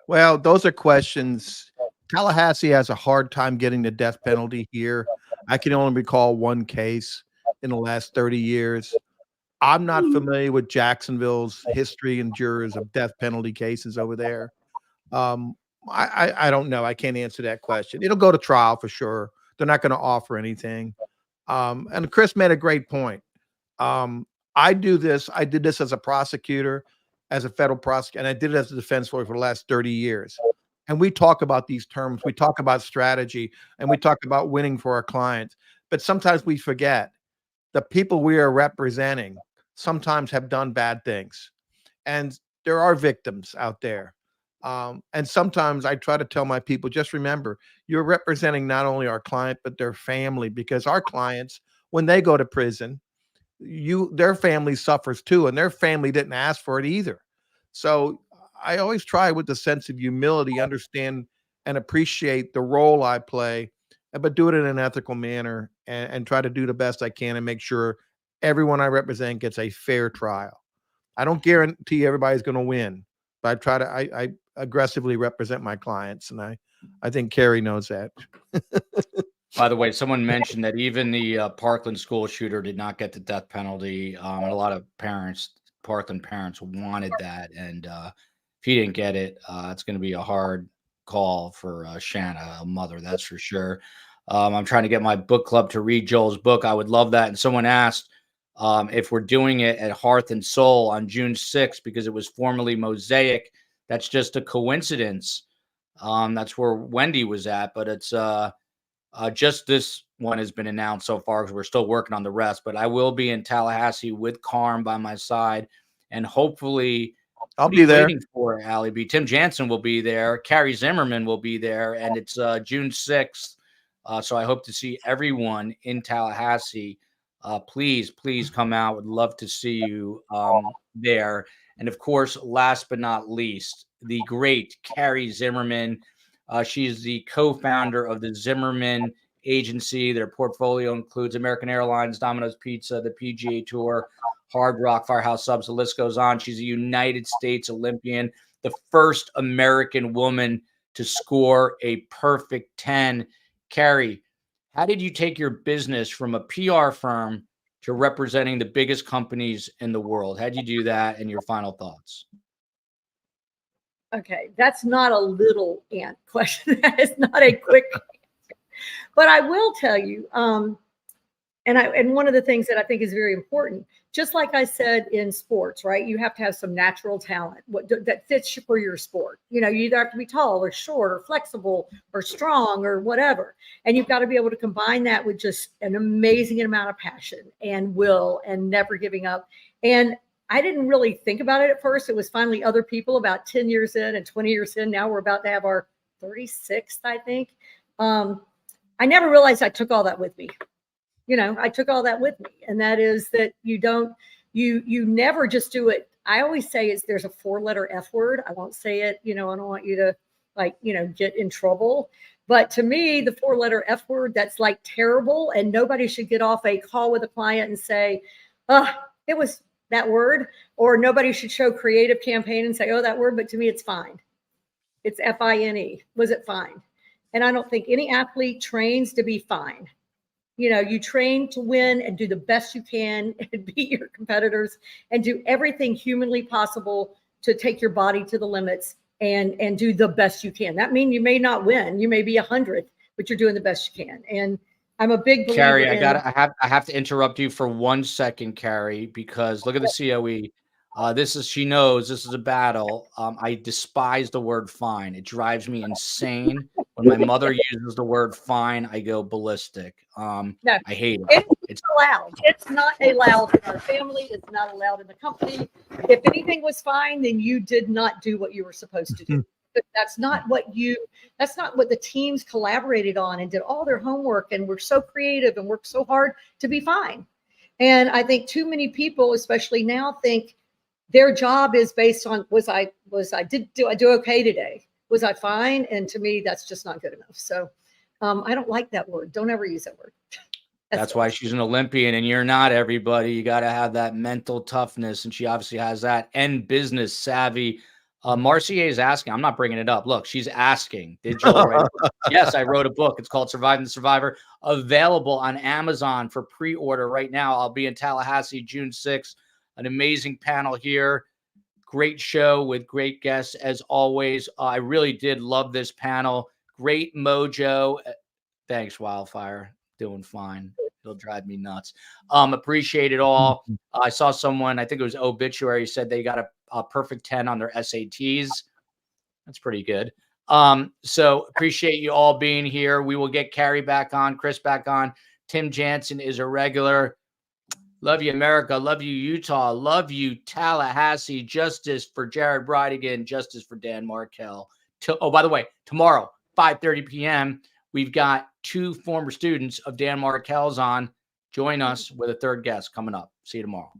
Well, those are questions. Tallahassee has a hard time getting the death penalty here. I can only recall one case in the last 30 years. I'm not familiar with Jacksonville's history and jurors of death penalty cases over there. I don't know. I can't answer that question. It'll go to trial for sure. They're not going to offer anything. And Chris made a great point. I did this as a prosecutor, as a federal prosecutor, and I did it as a defense lawyer for the last 30 years. And we talk about these terms. We talk about strategy, and we talk about winning for our clients. But sometimes we forget the people we are representing sometimes have done bad things. And there are victims out there. And sometimes I try to tell my people, just remember, you're representing not only our client, but their family, because our clients, when they go to prison, their family suffers too, and their family didn't ask for it either. So I always try with a sense of humility, understand and appreciate the role I play, but do it in an ethical manner and try to do the best I can and make sure everyone I represent gets a fair trial. I don't guarantee everybody's going to win, but I aggressively represent my clients, and I think Carrie knows that. By the way, someone mentioned that even the Parkland school shooter did not get the death penalty. And a lot of Parkland parents wanted that. And if he didn't get it, it's going to be a hard call for Shanna, a mother, that's for sure. I'm trying to get my book club to read Joel's book. I would love that. And someone asked if we're doing it at Hearth and Soul on June 6th because it was formerly Mosaic. That's just a coincidence. That's where Wendy was at, but it's just this one has been announced so far because we're still working on the rest. But I will be in Tallahassee with Carm by my side, and hopefully I'll be there. Waiting for Allie B. Tim Jansen will be there. Carrie Zimmerman will be there, and it's June 6th. So I hope to see everyone in Tallahassee. Please come out. Would love to see you there. And of course, last but not least, the great Carrie Zimmerman. She is the co-founder of the Zimmerman Agency. Their portfolio includes American Airlines, Domino's Pizza, the PGA Tour, Hard Rock, Firehouse Subs. The list goes on. She's a United States Olympian, the first American woman to score a perfect 10. Carrie, how did you take your business from a PR firm to representing the biggest companies in the world? How'd you do that, and your final thoughts? Okay, that's not a little ant question. That is not a quick answer. But I will tell you, and one of the things that I think is very important, just like I said in sports, right? You have to have some natural talent that fits for your sport. You either have to be tall or short or flexible or strong or whatever. And you've got to be able to combine that with just an amazing amount of passion and will and never giving up. And I didn't really think about it at first. It was finally other people about 10 years in and 20 years in. Now we're about to have our 36th, I think. I never realized I took all that with me. I took all that with me. And that is that you never just do it. I always say there's a 4-letter F word. I won't say it, I don't want you to get in trouble. But to me, the 4-letter F word, that's like terrible. And nobody should get off a call with a client and say, it was that word, or nobody should show creative campaign and say, oh, that word. But to me, it's fine. It's FINE. Was it fine? And I don't think any athlete trains to be fine. You train to win and do the best you can and beat your competitors and do everything humanly possible to take your body to the limits and do the best you can. That means you may not win. You may be 100th, but you're doing the best you can. And I'm a big believer. Carrie, I have to interrupt you for 1 second, Carrie, because look at the COE. She knows this is a battle. I despise the word fine. It drives me insane. When my mother uses the word fine, I go ballistic. No, I hate it. It's allowed. It's not allowed in our family. It's not allowed in the company. If anything was fine, then you did not do what you were supposed to do. But that's not what the teams collaborated on and did all their homework and were so creative and worked so hard to be fine. And I think too many people, especially now, think their job is based on did I do okay today? Was I fine? And to me, that's just not good enough. So I don't like that word. Don't ever use that word. That's why she's an Olympian and you're not, everybody. You got to have that mental toughness. And she obviously has that, and business savvy. Marcia is asking, I'm not bringing it up. Look, she's asking, did Joel write a book? Yes, I wrote a book. It's called Surviving the Survivor, available on Amazon for pre-order right now. I'll be in Tallahassee June 6th. An amazing panel here. Great show with great guests as always. I really did love this panel. Great mojo. Thanks, Wildfire. Doing fine. It'll drive me nuts. Appreciate it all. I saw someone, I think it was Obituary, said they got a perfect 10 on their SATs. That's pretty good. So appreciate you all being here. We will get Carrie back on, Chris back on. Tim Jansen is a regular. Love you, America. Love you, Utah. Love you, Tallahassee. Justice for Jared Bridegan. Justice for Dan Markell. Oh, by the way, tomorrow, 5:30 p.m., we've got 2 former students of Dan Markell's on. Join us with a 3rd guest coming up. See you tomorrow.